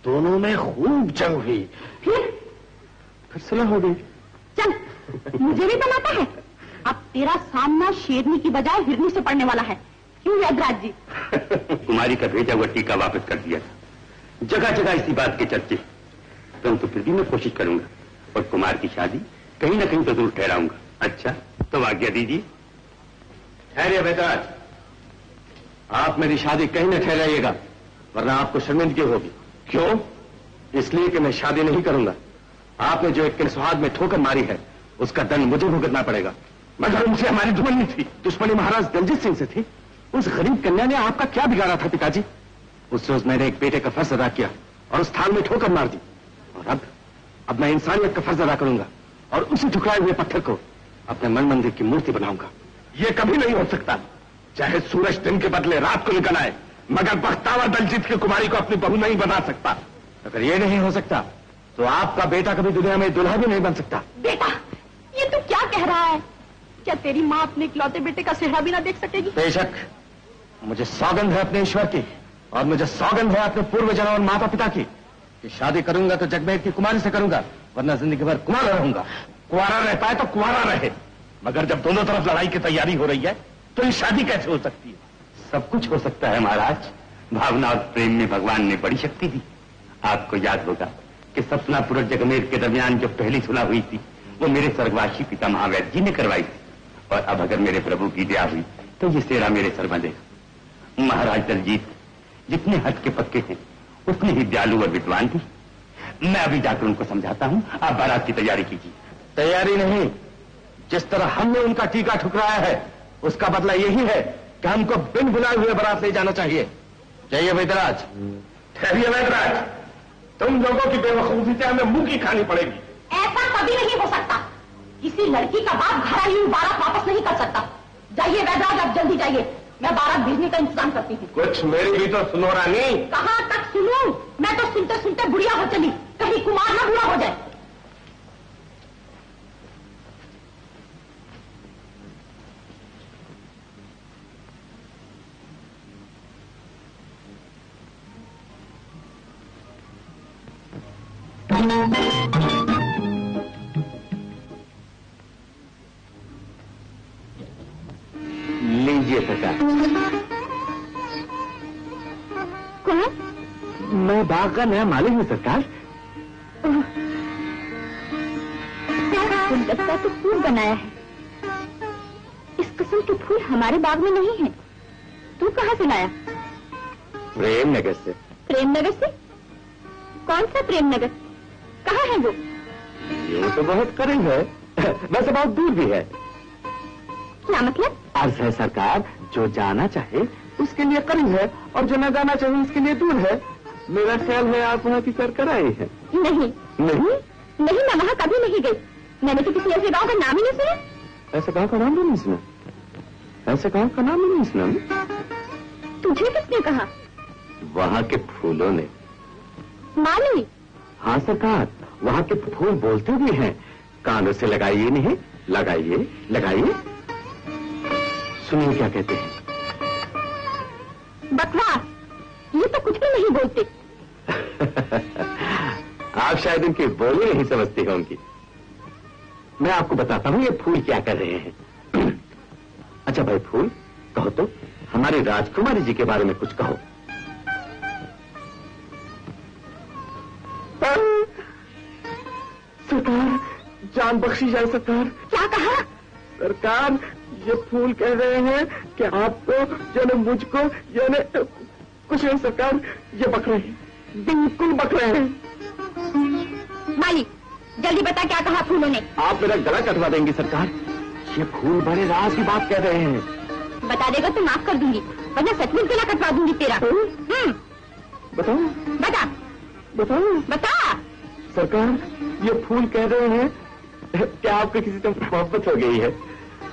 [SPEAKER 5] दोनों में खूब जंग हुई, फिर सुलह हो गई।
[SPEAKER 7] चल, मुझे भी बनाता है। अब तेरा सामना शेरनी की बजाय हिरनी से पड़ने वाला है। क्यों वैदराज जी?
[SPEAKER 2] कुमारी का भेजा हुआ टीका वापस कर दिया था। जगह जगह इसी बात के चर्चे, परंतु फिर भी मैं कोशिश करूंगा और कुमार की शादी कहीं ना कहीं तो जरूर ठहराऊंगा। अच्छा, तो आज्ञा दीजिए।
[SPEAKER 3] ठहरिए वैदराज, आप मेरी शादी कहीं न ठहराइएगा, वरना आपको शर्मिंदगी होगी। क्यों? इसलिए कि मैं शादी नहीं करूंगा। आपने जो एक के सुहाग में ठोकर मारी है, उसका दंड मुझे भुगतना पड़ेगा। मगर उनसे हमारी दुश्मनी थी। दुश्मनी महाराज दलजीत सिंह से थी। उस गरीब कन्या ने आपका क्या बिगाड़ा था पिताजी? उस रोज मैंने एक बेटे का फर्ज अदा किया और उस थाल में ठोकर मार दी, और अब मैं इंसानियत का फर्ज अदा करूंगा और उसी ठुकराए हुए पत्थर को अपने मन मंदिर की मूर्ति बनाऊंगा। ये कभी नहीं हो सकता। चाहे सूरज दिन के बदले रात को निकल आए,
[SPEAKER 4] मगर बख्तावर दलजीत की कुमारी को अपनी बहू नहीं बना सकता।
[SPEAKER 3] अगर ये नहीं हो सकता तो आपका बेटा कभी दुनिया में दुल्हा भी नहीं बन सकता।
[SPEAKER 7] बेटा, ये तू क्या कह रहा है? क्या तेरी माँ अपने इकलौते बेटे का चेहरा भी ना देख सकेगी?
[SPEAKER 3] बेशक, मुझे सौगंध है अपने ईश्वर की और मुझे सौगंध है अपने पूर्वजों और माता पिता की कि शादी करूंगा तो जगमेर की कुमारी से करूंगा, वरना जिंदगी भर कुमारा रहूंगा।
[SPEAKER 4] कुंवारा रहता है तो कुंवारा रहे, मगर जब दोनों तरफ लड़ाई की तैयारी हो रही है तो ये शादी कैसे हो सकती है?
[SPEAKER 2] सब कुछ हो सकता है महाराज। भावना और प्रेम में भगवान ने बड़ी शक्ति दी। आपको याद होगा कि सपनापुर और जगमेर के दरमियान जो पहली सुलह हुई थी वो मेरे स्वर्गवासी पिता महावैद्य जी ने करवाई थी, और अब अगर मेरे प्रभु की दया हुई तो ये सेरा मेरे सर बंधेगा। महाराज दलजीत जितने हट के पक्के हैं उतने ही दयालु और विद्वान थी। मैं अभी जाकर उनको समझाता हूँ, आप बारात की तैयारी कीजिए।
[SPEAKER 3] तैयारी नहीं, जिस तरह हमने उनका टीका ठुकराया है उसका बदला यही है कि हमको बिन बुलाए हुए बारात ले जाना चाहिए। जाइए वैद्यराज।
[SPEAKER 4] ठहरिए वैद्यराज, तुम लोगों की बेवकूफी से हमें मुंह की खानी पड़ेगी।
[SPEAKER 7] ऐसा कभी नहीं हो सकता। किसी लड़की का बाप घर आई हुई बारात वापस नहीं कर सकता। जाइए वैद्यराज, आप जल्दी जाइए, मैं बारात भेजने का इंतजाम करती हूँ।
[SPEAKER 4] कुछ मेरी भी तो सुनो रानी।
[SPEAKER 7] कहाँ तक सुनूं? मैं तो सुनते सुनते बुढ़िया हो चली, कहीं कुमार ना बुरा हो जाए।
[SPEAKER 2] लीजिए सरकार।
[SPEAKER 1] कौन?
[SPEAKER 2] मैं बाग का नया मालिक हूँ सरकार।
[SPEAKER 1] गुलदस्ता तो फूल बनाया है, इस किस्म के फूल हमारे बाग में नहीं है। तू कहाँ से लाया?
[SPEAKER 2] प्रेम नगर से।
[SPEAKER 1] प्रेम नगर से? कौन सा प्रेम नगर? कहाँ है वो?
[SPEAKER 2] ये तो बहुत करीब है, वैसे बहुत दूर भी है।
[SPEAKER 1] क्या मतलब?
[SPEAKER 2] अर्ज है सरकार, जो जाना चाहे उसके लिए करीब है और जो न जाना चाहे उसके लिए दूर है। मेरा ख्याल है आप वहाँ की सैर कराए हैं।
[SPEAKER 1] नहीं
[SPEAKER 2] नहीं,
[SPEAKER 1] नहीं, मैं वहाँ कभी नहीं गई। मैंने तो किसी ऐसे गांव का नाम ही नहीं सुना।
[SPEAKER 2] ऐसे गांव का नाम भी नहीं सुना? ऐसे गांव का नाम भी नहीं सुना?
[SPEAKER 1] तुझे किसने कहा?
[SPEAKER 2] वहाँ के फूलों ने।
[SPEAKER 1] माली?
[SPEAKER 2] हाँ सरकार, वहाँ के फूल बोलते भी हैं। कानों से लगाइए नहीं, लगाइए लगाइए, सुनिए क्या कहते हैं।
[SPEAKER 1] बकवास, ये तो कुछ भी नहीं बोलते।
[SPEAKER 2] आप शायद इनकी बोली नहीं समझती होंगी। मैं आपको बताता हूँ ये फूल क्या कर रहे हैं। अच्छा भाई फूल, कहो तो हमारी राजकुमारी जी के बारे में कुछ कहो।
[SPEAKER 4] सरकार, जान बख्शी जाए सरकार।
[SPEAKER 1] क्या कहा?
[SPEAKER 4] सरकार, ये फूल कह रहे हैं कि आपको यानी मुझको यानी कुछ नहीं सरकार, ये बक रहे हैं, बिल्कुल बक रहे हैं।
[SPEAKER 1] माली, जल्दी बता क्या कहा फूलों ने?
[SPEAKER 2] आप मेरा गला कटवा देंगी सरकार, ये फूल बड़े राज की बात कह रहे हैं।
[SPEAKER 1] बता देगा तो माफ कर दूंगी, वरना सचमुच गला कटवा दूंगी तेरा।
[SPEAKER 4] बताओ
[SPEAKER 1] बता
[SPEAKER 4] बताओ।
[SPEAKER 1] बता।
[SPEAKER 4] सरकार, ये फूल कह रहे हैं कि आपको किसी से मोहब्बत हो गई है।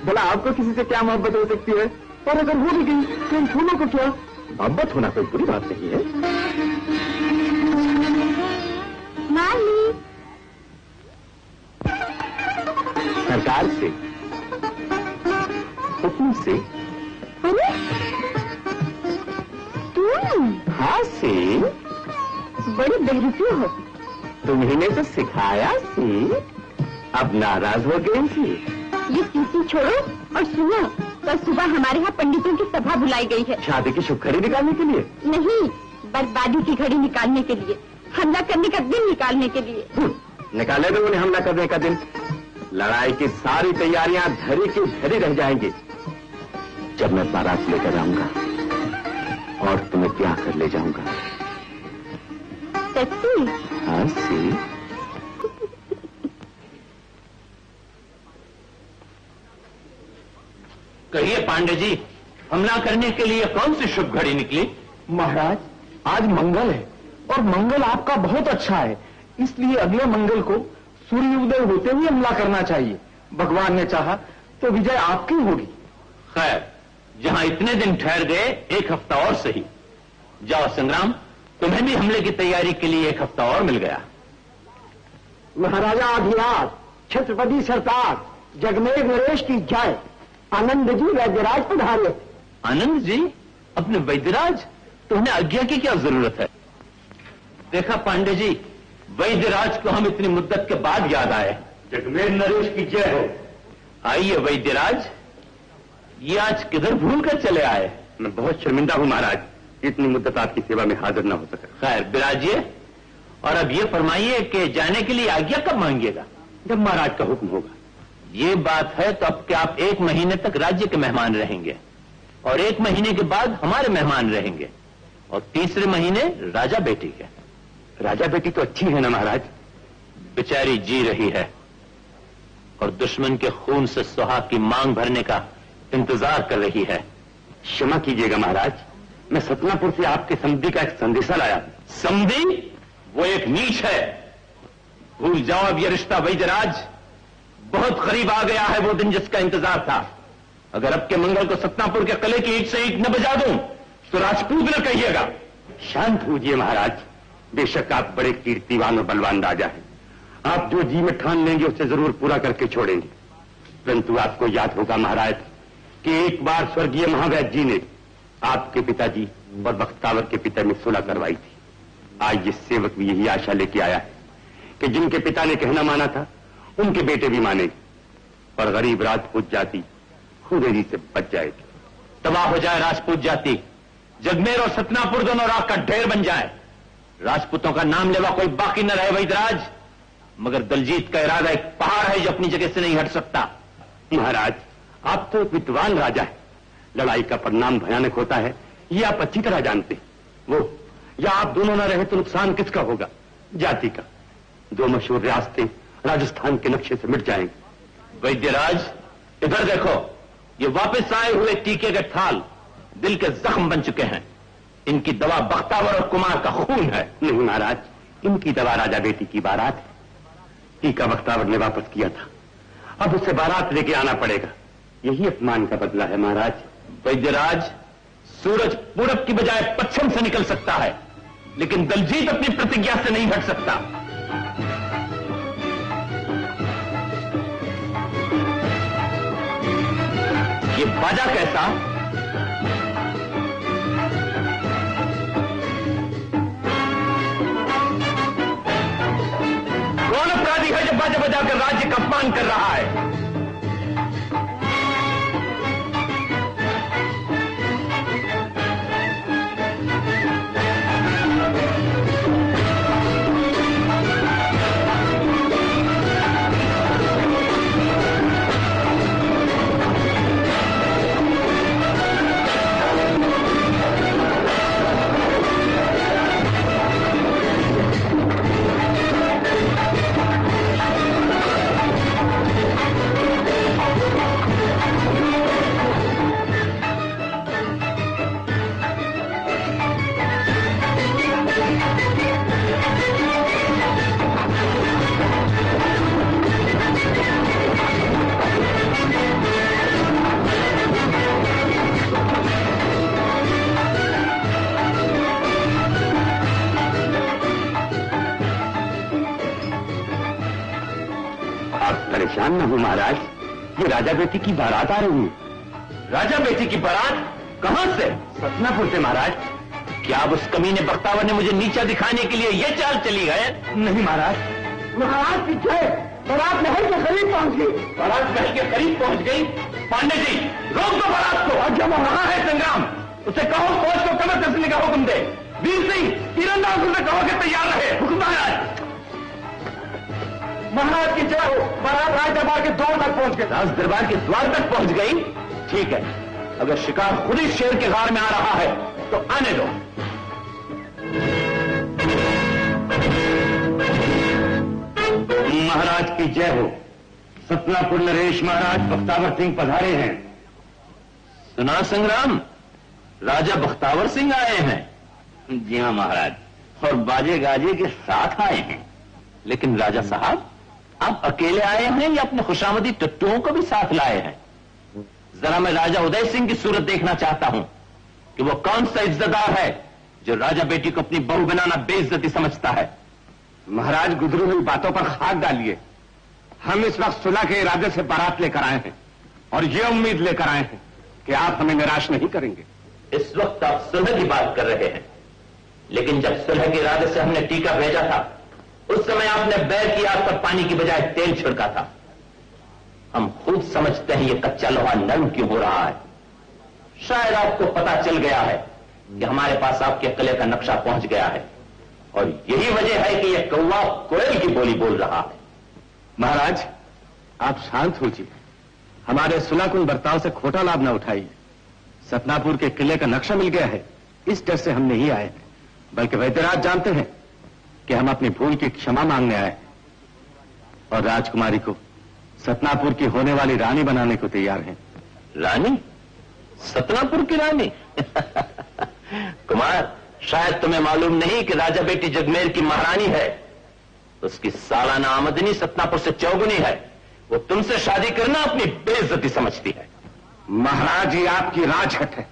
[SPEAKER 4] भला आपको किसी से क्या मोहब्बत हो सकती है? और अगर हो भी गई तो इन फूलों को क्या?
[SPEAKER 2] मोहब्बत होना कोई बुरी बात नहीं है।
[SPEAKER 1] माली,
[SPEAKER 2] सरकार से, हुक्म से।
[SPEAKER 1] अरे तुम?
[SPEAKER 2] हाँ से।
[SPEAKER 1] बड़ी बहरूपी हो।
[SPEAKER 2] तुम्ही ने तो सिखाया सी, अब नाराज हो गई सी।
[SPEAKER 1] ये सीटी छोड़ो और सुनो, कल सुबह हमारे यहाँ पंडितों की सभा बुलाई गई है।
[SPEAKER 2] शादी की शुभ घड़ी निकालने के लिए?
[SPEAKER 1] नहीं, बर्बादी की घड़ी निकालने के लिए, हमला करने का दिन निकालने के लिए।
[SPEAKER 2] निकाले तो उन्हें हमला करने का दिन। लड़ाई की सारी तैयारियां धरी की धरी रह जाएंगी जब मैं बारात लेकर आऊंगा और तुम्हें ब्याह कर ले जाऊंगा।
[SPEAKER 1] सच्ची?
[SPEAKER 2] हाँ सी।
[SPEAKER 3] कहिए पांडे जी, हमला करने के लिए कौन सी शुभ घड़ी निकली?
[SPEAKER 4] महाराज, आज मंगल है और मंगल आपका बहुत अच्छा है, इसलिए अगले मंगल को सूर्य उदय होते हुए हमला करना चाहिए। भगवान ने चाहा तो विजय आपकी होगी।
[SPEAKER 3] खैर, जहां इतने दिन ठहर गए, एक हफ्ता और सही। जाओ संग्राम, तुम्हें भी हमले की तैयारी के लिए 1 हफ्ता और मिल गया।
[SPEAKER 5] महाराजा अधिराज, छत्रपति सरकार, जगमेर नरेश की जय। आनंद जी वैद्यराज पधारे।
[SPEAKER 3] आनंद जी, अपने वैद्यराज, तुम्हें आज्ञा की क्या जरूरत है? देखा पांडे जी, वैद्यराज को हम इतनी मुद्दत के बाद याद आए।
[SPEAKER 2] जगमेर नरेश की जय हो।
[SPEAKER 3] आइए वैद्यराज, ये आज किधर भूल कर चले आए?
[SPEAKER 2] मैं बहुत शर्मिंदा हूं महाराज, इतनी मुद्दत आपकी सेवा में हाजिर न हो सका।
[SPEAKER 3] खैर बिराजिए, और अब ये फरमाइए कि जाने के लिए आज्ञा कब मांगिएगा?
[SPEAKER 2] जब महाराज का हुक्म होगा।
[SPEAKER 3] ये बात है तो अब क्या आप 1 महीने तक राज्य के मेहमान रहेंगे, और 1 महीने के बाद हमारे मेहमान रहेंगे, और तीसरे महीने राजा बेटी के।
[SPEAKER 2] राजा बेटी तो अच्छी है ना महाराज?
[SPEAKER 3] बेचारी जी रही है और दुश्मन के खून से सुहाग की मांग भरने का इंतजार कर रही है।
[SPEAKER 2] क्षमा कीजिएगा महाराज, मैं सतनापुर से आपके समधी का एक संदेशा लाया।
[SPEAKER 3] समधी? वो एक नीच है, भूल जाओ अब ये रिश्ता वैद्यराज। बहुत करीब आ गया है वो दिन जिसका इंतजार था। अगर अब के मंगल को सतनापुर के किले की ईंट से ईंट न बजा दूं तो राजपूत न कहिएगा।
[SPEAKER 2] शांत होइए महाराज, बेशक आप बड़े कीर्तिवान और बलवान राजा हैं, आप जो जी में ठान लेंगे उसे जरूर पूरा करके छोड़ेंगे। परंतु आपको याद होगा महाराज कि एक बार स्वर्गीय महावैद्य जी ने आपके पिताजी और बख्तावर के पिता में सुलह करवाई थी। आज ये सेवक भी यही आशा लेके आया है कि जिनके पिता ने कहना माना था उनके बेटे भी मानेंगे, और गरीब राजपूत जाति खुदेरी से बच जाएगी।
[SPEAKER 3] तबाह हो जाए राजपूत जाति, जगमेर और सतनापुर दोनों राख का ढेर बन जाए, राजपूतों का नाम लेवा कोई बाकी न रहे वैद्यराज। मगर दलजीत का इरादा एक पहाड़ है जो अपनी जगह से नहीं हट सकता।
[SPEAKER 2] महाराज, आप तो एक विद्वान राजा है, लड़ाई का परिणाम भयानक होता है ये आप अच्छी तरह जानते हैं। वो या आप दोनों न रहे तो नुकसान किसका होगा? जाति का। 2 मशहूर रियासतें राजस्थान के नक्शे से मिट जाएंगे।
[SPEAKER 3] वैद्यराज इधर देखो, ये वापस आए हुए टीके के थाल दिल के जख्म बन चुके हैं। इनकी दवा बख्तावर और कुमार का खून है।
[SPEAKER 2] नहीं महाराज, इनकी दवा राजा बेटी की बारात है। टीका बख्तावर ने वापस किया था, अब उसे बारात लेके आना पड़ेगा। यही अपमान का बदला है महाराज।
[SPEAKER 3] वैद्यराज, सूरज पूरब की बजाय पश्चिम से निकल सकता है, लेकिन दलजीत अपनी प्रतिज्ञा से नहीं हट सकता। ये बाजा कैसा? कौन अपराधी है जो बाजा बजाकर राज्य का अपमान कर रहा है?
[SPEAKER 2] परेशान न हो महाराज, ये राजा बेटी की बारात आ रही है।
[SPEAKER 3] राजा बेटी की बारात? कहां से?
[SPEAKER 2] सतनापुर से महाराज।
[SPEAKER 3] क्या अब उस कमीने बख्तावर ने मुझे नीचा दिखाने के लिए ये चाल चली गए?
[SPEAKER 2] नहीं महाराज।
[SPEAKER 5] महाराज की जय, बारात महल के करीब पहुंच गई।
[SPEAKER 3] बारात महल के करीब पहुंच गई? पांडे जी, रोक दो बारात को। और जब वहां है संग्राम, उसे कहो फौज को कमर कसने का हुक्म दे। वीर सिंह, तीरंदाज से कहो कि तैयार रहे। हुक्म महाराज।
[SPEAKER 5] महाराज की जय हो। बारात राज दरबार के द्वार तक पहुंच गई।
[SPEAKER 3] राज दरबार के द्वार तक पहुंच गई? ठीक है, अगर शिकार खुद ही शेर के गार में आ रहा है तो आने दो।
[SPEAKER 2] महाराज की जय हो। सतनापुर नरेश महाराज बख्तावर सिंह पधारे हैं।
[SPEAKER 3] सुना संग्राम, राजा बख्तावर सिंह आए हैं?
[SPEAKER 2] जी हाँ महाराज, और बाजे गाजे के साथ आए हैं।
[SPEAKER 3] लेकिन राजा साहब, आप अकेले आए हैं या अपने खुशामदी टट्टुओं को भी साथ लाए हैं? जरा मैं राजा उदय सिंह की सूरत देखना चाहता हूं कि वो कौन सा इज्जतदार है जो राजा बेटी को अपनी बहू बनाना बेइज्जती समझता है।
[SPEAKER 4] महाराज, गुजरी हुई बातों पर खाक डालिए। हम इस वक्त सुलह के इरादे से बारात लेकर आए हैं और ये उम्मीद लेकर आए हैं कि आप हमें निराश नहीं करेंगे।
[SPEAKER 3] इस वक्त आप सुलह की बात कर रहे हैं, लेकिन जब सुलह के इरादे से हमने टीका भेजा था, उस समय आपने बैर की आग पर पानी की बजाय तेल छिड़का था। हम खुद समझते हैं ये कच्चा लोहा नरम क्यों हो रहा है। शायद आपको पता चल गया है कि हमारे पास आपके किले का नक्शा पहुंच गया है, और यही वजह है कि यह कौवा कोयल की बोली बोल रहा है।
[SPEAKER 4] महाराज, आप शांत हो जी। हमारे सुलहकुन बर्ताव से खोटा लाभ न उठाइए। सतनापुर के किले का नक्शा मिल गया है, इस डर से हम नहीं आए, बल्कि वैद्यराज जानते हैं कि हम अपनी भूल की क्षमा मांगने आए और राजकुमारी को सतनापुर की होने वाली रानी बनाने को तैयार हैं।
[SPEAKER 3] रानी? सतनापुर की रानी? कुमार, शायद तुम्हें मालूम नहीं कि राजा बेटी जगमेर की महारानी है। उसकी सालाना आमदनी सतनापुर से चौगुनी है। वो तुमसे शादी करना अपनी बेइज्जती समझती है।
[SPEAKER 4] महाराज, ये आपकी राजहट है,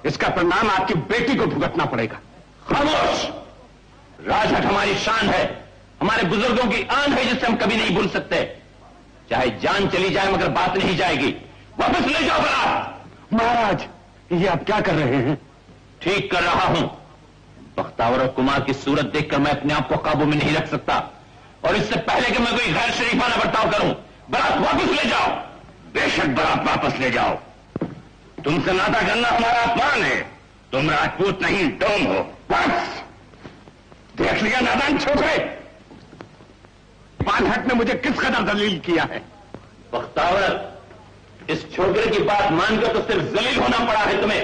[SPEAKER 4] इसका परिणाम आपकी बेटी को भुगतना पड़ेगा।
[SPEAKER 3] खामोश! राजहट हमारी शान है, हमारे बुजुर्गों की आन है, जिसे हम कभी नहीं भूल सकते। चाहे जान चली जाए मगर बात नहीं जाएगी। वापस ले जाओ बारात।
[SPEAKER 4] महाराज, ये आप क्या कर रहे हैं?
[SPEAKER 3] ठीक कर रहा हूं। बख्तावर और कुमार की सूरत देखकर मैं अपने आप को काबू में नहीं रख सकता, और इससे पहले कि मैं कोई गैर शरीफाना बर्ताव करूं, बारात वापस ले जाओ।
[SPEAKER 2] बेशक बारात वापस ले जाओ। तुमसे नाता करना हमारा अपमान है। तुम राजपूत नहीं, डोम हो। बस देख लिया नादान छोकरे,
[SPEAKER 4] बालहट ने मुझे किस कदर दलील किया है।
[SPEAKER 3] बख्तावर, इस छोकरे की बात मानकर तो सिर्फ जलील होना पड़ा है तुम्हें,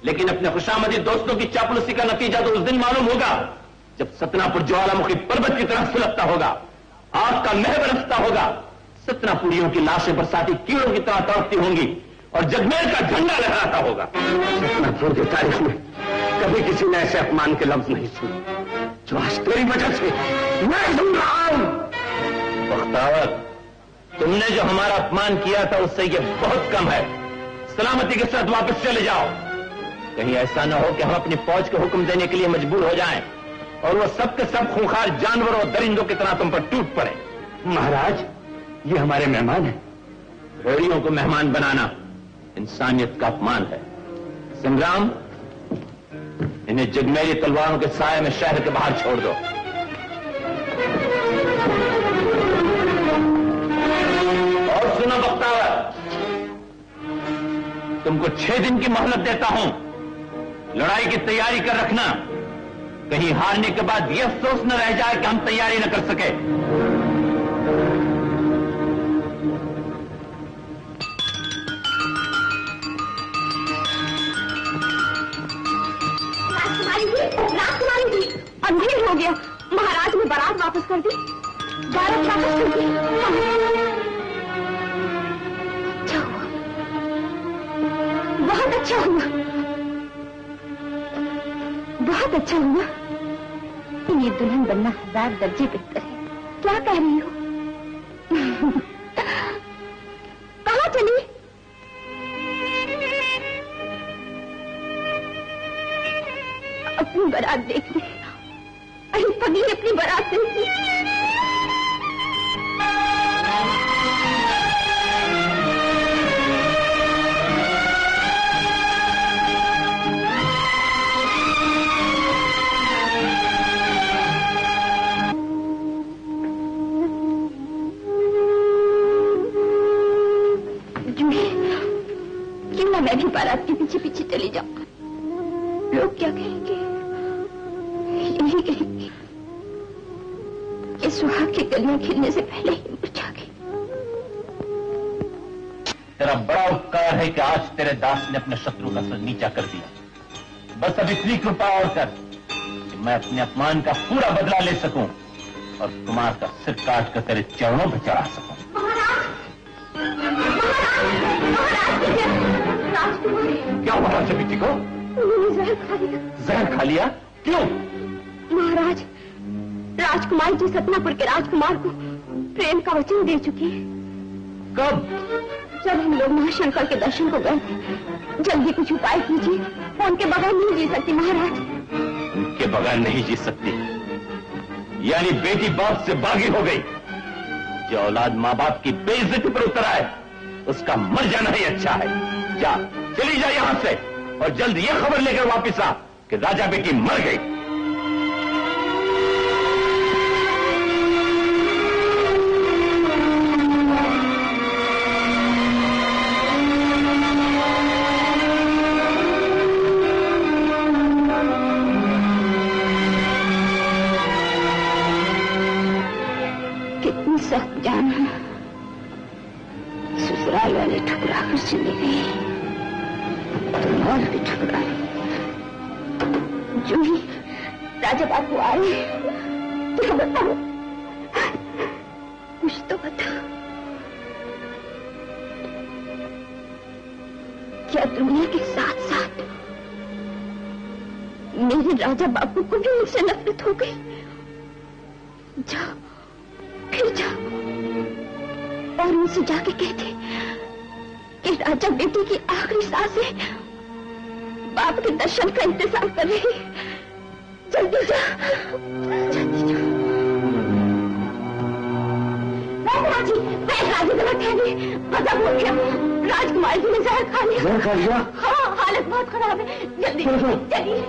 [SPEAKER 3] लेकिन अपने खुशामदी दोस्तों की चापलूसी का नतीजा तो उस दिन मालूम होगा जब सतनापुर ज्वालामुखी पर्वत की तरह सुलगता होगा, आग का मेह बरसता होगा, सतनापुरियों की लाशें बरसाती कीड़ों की तरह तड़पती होंगी और जगमेर का झंडा लहराता होगा।
[SPEAKER 4] सतनापुर की तारीख में कभी किसी ने ऐसे अपमान के लफ्ज नहीं सुने जो आज तेरी वजह से मैं सुन रहा हूं।
[SPEAKER 3] बख्तावर, तुमने जो हमारा अपमान किया था उससे ये बहुत कम है। सलामती के साथ वापस चले जाओ। कहीं ऐसा न हो कि हम अपनी फौज को हुक्म देने के लिए मजबूर हो जाएं और वो सब के सब खूंखार जानवरों और दरिंदों की तरह तुम पर टूट पड़े।
[SPEAKER 4] महाराज, ये हमारे मेहमान हैं।
[SPEAKER 3] भेड़ियों को मेहमान बनाना इंसानियत का अपमान है। संग्राम, इन्हें जगमेरी तलवारों के साए में शहर के बाहर छोड़ दो। और सुनो बख्तावर, तुमको 6 दिन की मोहलत देता हूं। लड़ाई की तैयारी कर रखना, कहीं हारने के बाद यह अफसोस न रह जाए कि हम तैयारी न कर सके।
[SPEAKER 1] राजकुमारी जी, अंधेर हो गया। महाराज ने बारात वापस कर दी। बारात वापस कर दी। अच्छा हुआ, बहुत अच्छा हुआ, बहुत अच्छा हुआ। ये दुल्हन बनना 1000 दर्जे बेहतर है। क्या कह रही हो? कहाँ चली? अपनी बारात देखने। अरे पगली, अपनी बारात देखने। क्यों ना मैं भी बारात के पीछे पीछे चली जाऊं। लोग क्या कहेंगे? यही कहेंगे कि सुहाग की कलियां खिलने से पहले ही मुरझा गई।
[SPEAKER 3] तेरा बड़ा उपकार है कि आज तेरे दास ने अपने शत्रु का सर नीचा कर दिया। बस अब इतनी कृपा और कर कि मैं अपने अपमान का पूरा बदला ले सकूं और कुमार का सिर काट कर तेरे चरणों पर चढ़ा सकूं। क्या हुआ राजा बेटी को?
[SPEAKER 1] जहर खा लिया।
[SPEAKER 3] जहर खा लिया? क्यों?
[SPEAKER 1] महाराज, राजकुमारी जी सतनापुर के राजकुमार को प्रेम का वचन दे चुकी है।
[SPEAKER 3] कब?
[SPEAKER 1] जब हम लोग महाशंकर के दर्शन को गए थे। जल्दी कुछ उपाय कीजिए, वो उनके बगैर नहीं जी सकती महाराज।
[SPEAKER 3] उनके बगैर नहीं जी सकती। यानी बेटी बाप से बागी हो गई। जो औलाद मां बाप की बेइज्जती पर उतर आए उसका मर जाना ही अच्छा है। जा, चली जा यहां से और जल्द ये खबर लेकर वापस आ कि राजा बेटी मर गई।
[SPEAKER 1] कितनी सख्त जान है, ससुराल वाले ठुकरा कर चले गए, तुम और भी ठुकराए। जो ही राजा बाबू आए तो बताओ, कुछ तो बताओ, क्या दुनिया के साथ साथ मेरे राजा बाबू को भी मुझसे नफरत हो गई? जाओ, फिर जाओ और उनसे जाके कहते कि राजा बेटी की आखिरी सांसें बाप के दर्शन का इंतजार कर रही। जल्दी जाओ, जल्दी जाओ। राजी, राजी गलत है भी, पता बोल गया। राजकुमार जी ने जहर खा लिया।
[SPEAKER 4] जहर खा लिया?
[SPEAKER 1] हाँ, हालत बहुत खराब है। जल्दी चलिए।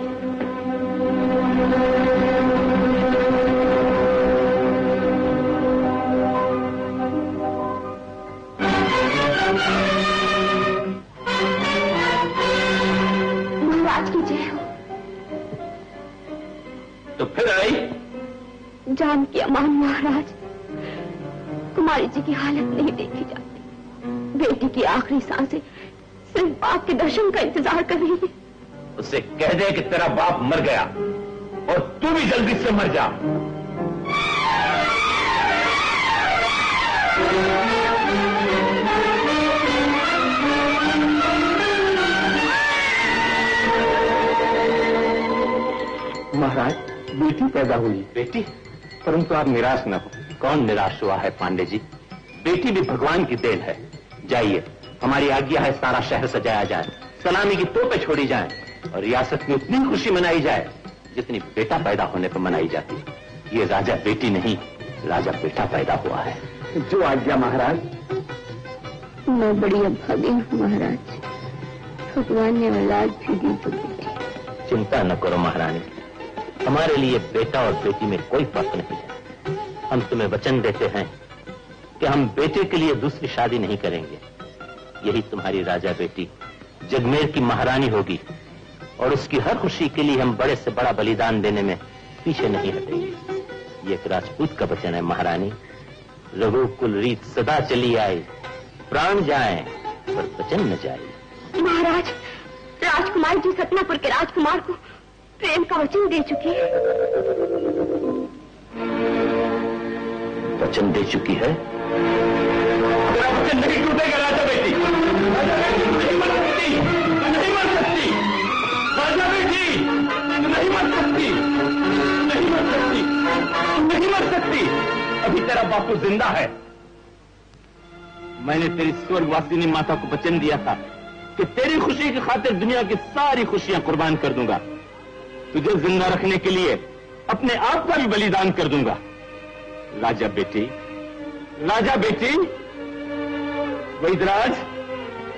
[SPEAKER 1] महाराज की जय हो।
[SPEAKER 3] तो फिर आई?
[SPEAKER 1] जान की अमान महाराज, कुमारी जी की हालत नहीं देखी जाती। बेटी की आखिरी सांसें सिर्फ बाप के दर्शन का इंतजार कर रही है।
[SPEAKER 3] उसे कह दे कि तेरा बाप मर गया और तू भी जल्दी से मर जा।
[SPEAKER 4] महाराज, बेटी पैदा हुई।
[SPEAKER 3] बेटी?
[SPEAKER 4] परंतु आप निराश न हो।
[SPEAKER 3] कौन निराश हुआ है पांडे जी? बेटी भी भगवान की देन है। जाइए, हमारी आज्ञा है सारा शहर सजाया जाए, सलामी की तोपें छोड़ी जाएं और रियासत में उतनी खुशी मनाई जाए जितनी बेटा पैदा होने पर मनाई जाती है। ये राजा बेटी नहीं, राजा बेटा पैदा हुआ है।
[SPEAKER 4] जो आज्ञा महाराज।
[SPEAKER 1] मैं बड़ी अभागी हूँ महाराज, भगवान ने औलाद भी दी तो बेटी।
[SPEAKER 3] चिंता न करो महारानी, हमारे लिए बेटा और बेटी में कोई फर्क नहीं है। हम तुम्हें वचन देते हैं कि हम बेटे के लिए दूसरी शादी नहीं करेंगे। यही तुम्हारी राजा बेटी जगमेर की महारानी होगी और उसकी हर खुशी के लिए हम बड़े से बड़ा बलिदान देने में पीछे नहीं हटेंगे। ये एक राजपूत का वचन है महारानी। रघुकुल रीत सदा चली आए, प्राण जाए पर वचन न जाए।
[SPEAKER 1] महाराज, राजकुमार जी सतनापुर के राजकुमार को प्रेम का वचन दे चुकी है।
[SPEAKER 3] वचन दे चुकी है? तेरा वचन नहीं टूटेगा राजा बेटी। राजा बेटी नहीं मर सकती, नहीं मर सकती। राजा बेटी नहीं मर सकती, नहीं मर सकती, नहीं मर सकती। अभी तेरा बापू जिंदा है। मैंने तेरी स्वर्गवासिनी माता को वचन दिया था कि तेरी खुशी की खातिर दुनिया की सारी खुशियां कुर्बान कर दूंगा। तुझे जिंदा रखने के लिए अपने आप का भी बलिदान कर दूंगा। राजा बेटी, राजा बेटी, वैदराज,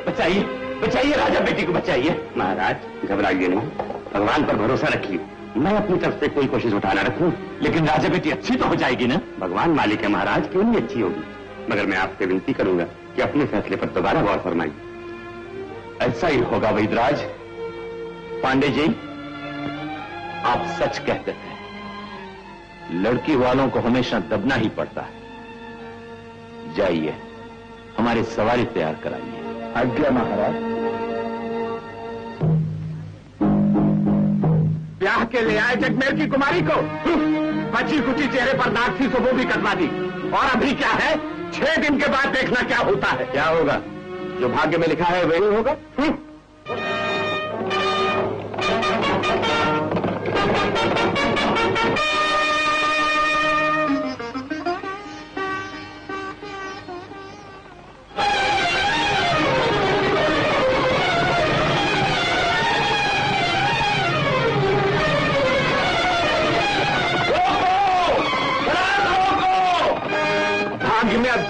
[SPEAKER 3] बचाइए, बचाइए, राजा बेटी को बचाइए।
[SPEAKER 2] महाराज घबराइए नहीं, भगवान पर भरोसा रखिए। मैं अपनी तरफ से कोई कोशिश उठाना रखूं,
[SPEAKER 3] लेकिन राजा बेटी अच्छी तो हो जाएगी ना?
[SPEAKER 2] भगवान मालिक है महाराज, क्यों नहीं अच्छी होगी। मगर मैं आपसे विनती करूंगा कि अपने फैसले पर दोबारा गौर फरमाइए।
[SPEAKER 3] ऐसा ही होगा वैदराज। पांडे जी, आप सच कहते हैं, लड़की वालों को हमेशा दबना ही पड़ता है। जाइए, हमारी सवारी तैयार कराइए।
[SPEAKER 4] आज्ञा महाराज।
[SPEAKER 3] ब्याह के ले आए जगमेर की कुमारी को बची कुची चेहरे पर दाग थी तो वो भी कटवा दी। और अभी क्या है, 6 दिन के बाद देखना क्या होता है।
[SPEAKER 2] क्या होगा? जो भाग्य में लिखा है वही होगा।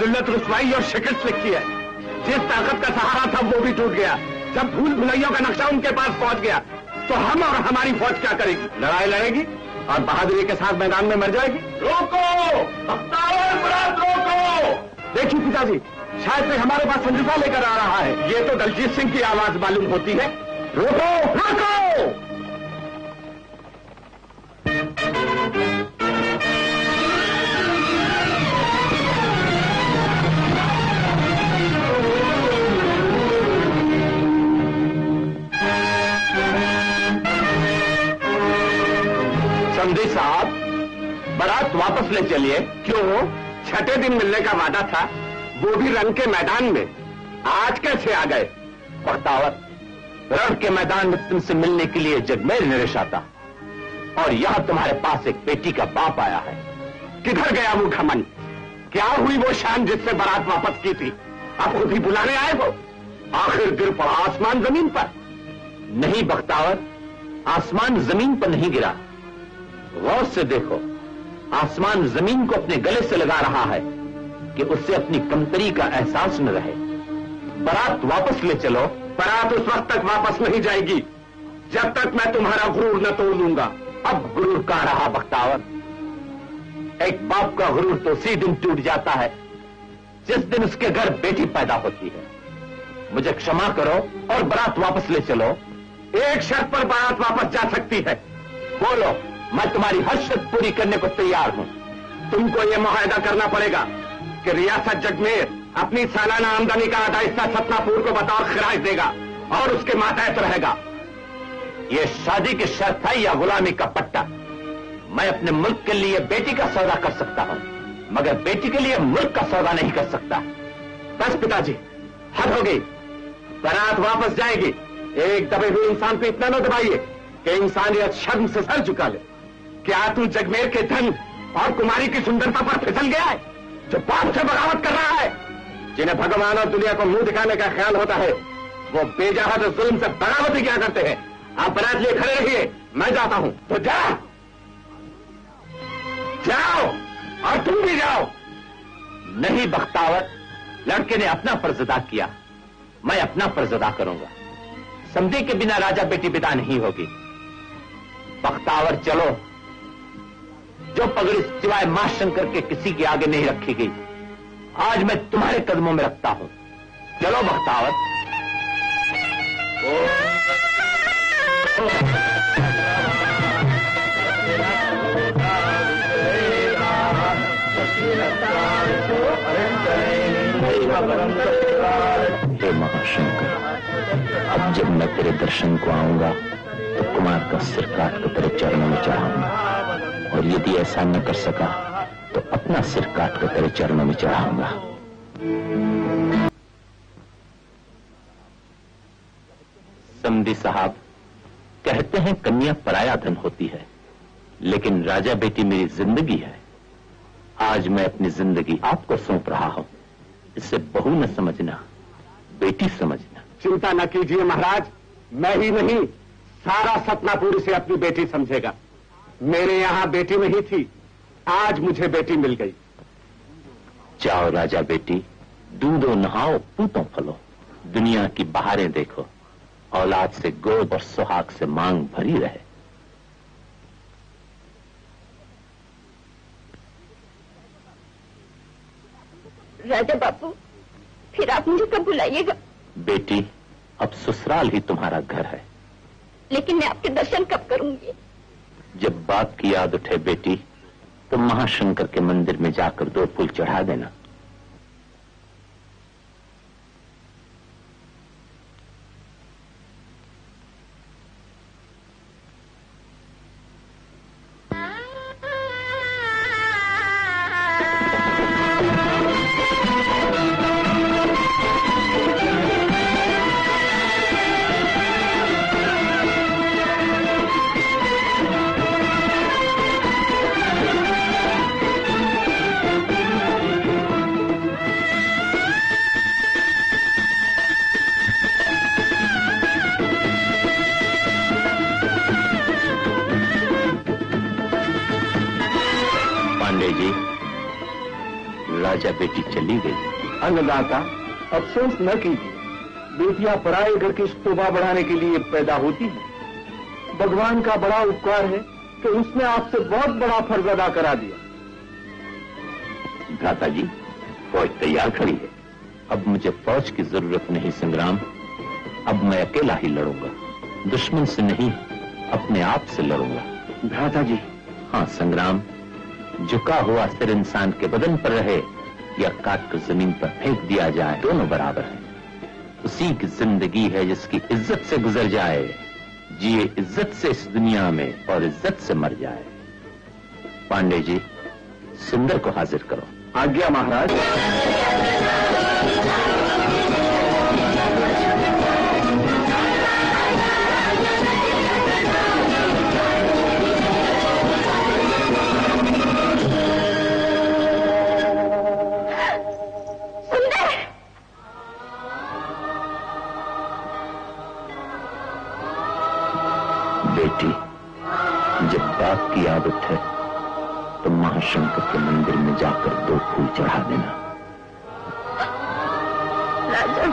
[SPEAKER 3] जुल्लत, रुसवाई और शिकस्त लिखी है। जिस ताकत का सहारा था वो भी टूट गया। जब भूल भुलैयों का नक्शा उनके पास पहुंच गया तो हम और हमारी फौज क्या करेगी? लड़ाई लड़ेगी और बहादुरी के साथ मैदान में मर जाएगी। रोको बरात, रोको। देखिए पिताजी, शायद से हमारे पास संदेशा लेकर आ रहा है। ये तो दलजीत सिंह की आवाज मालूम होती है। रोको, रोको। समझे साहब, बारात वापस ले चलिए। क्यों? छठे दिन मिलने का वादा था, वो भी रण के मैदान में। आज कैसे आ गए? बख्तावर, रण के मैदान में तुमसे मिलने के लिए जगमेर नरेश आता, और यहां तुम्हारे पास एक बेटी का बाप आया है। किधर गया वो घमंड? क्या हुई वो शान जिससे बारात वापस की थी? आप खुद ही बुलाने आए हो? आखिर गिर पड़ा आसमान जमीन पर? नहीं बख्तावर, आसमान जमीन पर नहीं गिरा। गौर से देखो, आसमान जमीन को अपने गले से लगा रहा है कि उससे अपनी कमतरी का एहसास न रहे। बारात वापस ले चलो। बारात उस वक्त तक वापस नहीं जाएगी जब तक मैं तुम्हारा गुरूर न तोड़ लूंगा। अब गुरूर कहां रहा बख्तावर? एक बाप का गुरूर तो उसी दिन टूट जाता है जिस दिन उसके घर बेटी पैदा होती है। मुझे क्षमा करो और बारात वापस ले चलो। एक शर्त पर बारात वापस जा सकती है। बोलो, मैं तुम्हारी हर शर्त पूरी करने को तैयार हूं। तुमको यह मुआहदा करना पड़ेगा कि रियासत जगमेर अपनी सालाना आमदनी का आधा हिस्सा सतनापुर को बतौर खराज देगा और उसके मातहत रहेगा। यह शादी की शर्त है या गुलामी का पट्टा? मैं अपने मुल्क के लिए बेटी का सौदा कर सकता हूं, मगर बेटी के लिए मुल्क का सौदा नहीं कर सकता। बस पिताजी, हद हो गई। बारात वापस जाएगी। एक दबे हुए इंसान को इतना न दबाइए कि इंसानियत शर्म से सर झुका ले। क्या तू जगमेर के धन और कुमारी की सुंदरता पर फिसल गया है, जो बाप से बगावत कर रहा है? जिन्हें भगवान और दुनिया को मुंह दिखाने का ख्याल होता है, वो बेजहद और जुल्म से बगावत ही क्या करते हैं। आप बारात लिए खड़े रहिए, मैं जाता हूं। तो जाओ, जाओ, और तुम भी जाओ। नहीं बख्तावर, लड़के ने अपना फर्ज अदा किया, मैं अपना फर्ज अदा करूंगा। समझे के बिना राजा बेटी विदा नहीं होगी। बख्तावर चलो। जो पगड़ी सिवाय मां शंकर के किसी के आगे नहीं रखी गई, आज मैं तुम्हारे कदमों में रखता हूं। चलो बख्तावर।
[SPEAKER 2] हे महाशंकर, अब जब मैं तेरे दर्शन को आऊंगा तो कुमार का सिर काट कर तेरे चरणों में चढ़ाऊंगा, और यदि ऐसा न कर सका तो अपना सिर काट कर तेरे चरणों में चढ़ाऊंगा। समधी साहब, कहते हैं कन्या पराया धन होती है, लेकिन राजा बेटी मेरी जिंदगी है। आज मैं अपनी जिंदगी आपको सौंप रहा हूं। इसे बहू न समझना, बेटी समझना।
[SPEAKER 3] चिंता न कीजिए महाराज, मैं ही नहीं, सारा सतनापुर इसे अपनी बेटी समझेगा। मेरे यहां बेटी नहीं थी, आज मुझे बेटी मिल गई।
[SPEAKER 2] जाओ राजा बेटी, दूधो नहाओ, पूतों फलो, दुनिया की बहारें देखो, औलाद से गोद और सुहाग से मांग भरी रहे।
[SPEAKER 1] राजा बापू, फिर आप मुझे कब बुलाइएगा?
[SPEAKER 2] बेटी, अब ससुराल ही तुम्हारा घर है।
[SPEAKER 1] लेकिन मैं आपके दर्शन कब करूंगी?
[SPEAKER 2] जब बाप की याद उठे बेटी, तो महाशंकर के मंदिर में जाकर 2 फूल चढ़ा देना।
[SPEAKER 3] राजा बेटी चली गई।
[SPEAKER 4] अन्नदाता, अफसोस न कीजिए, बेटियां पराये घर की शोभा बढ़ाने के लिए पैदा होती हैं। भगवान का बड़ा उपकार है कि उसने आपसे बहुत बड़ा फर्ज अदा करा दिया।
[SPEAKER 3] भ्राता जी, फौज तैयार खड़ी है। अब मुझे फौज की जरूरत नहीं संग्राम, अब मैं अकेला ही लड़ूंगा, दुश्मन से नहीं अपने आप से लड़ूंगा।
[SPEAKER 4] भ्राता जी।
[SPEAKER 3] हाँ संग्राम, झुका हुआ सिर इंसान के बदन पर रहे या काट कर जमीन पर फेंक दिया जाए, दोनों बराबर है। उसी की जिंदगी है जिसकी इज्जत से गुजर जाए, जिए इज्जत से इस दुनिया में और इज्जत से मर जाए। पांडे जी, सुंदर को हाजिर करो।
[SPEAKER 4] आज्ञा महाराज।
[SPEAKER 3] बेटी, जब बाप की आदत है तो महाशंकर के मंदिर में जाकर 2 फूल चढ़ा देना।
[SPEAKER 6] राजा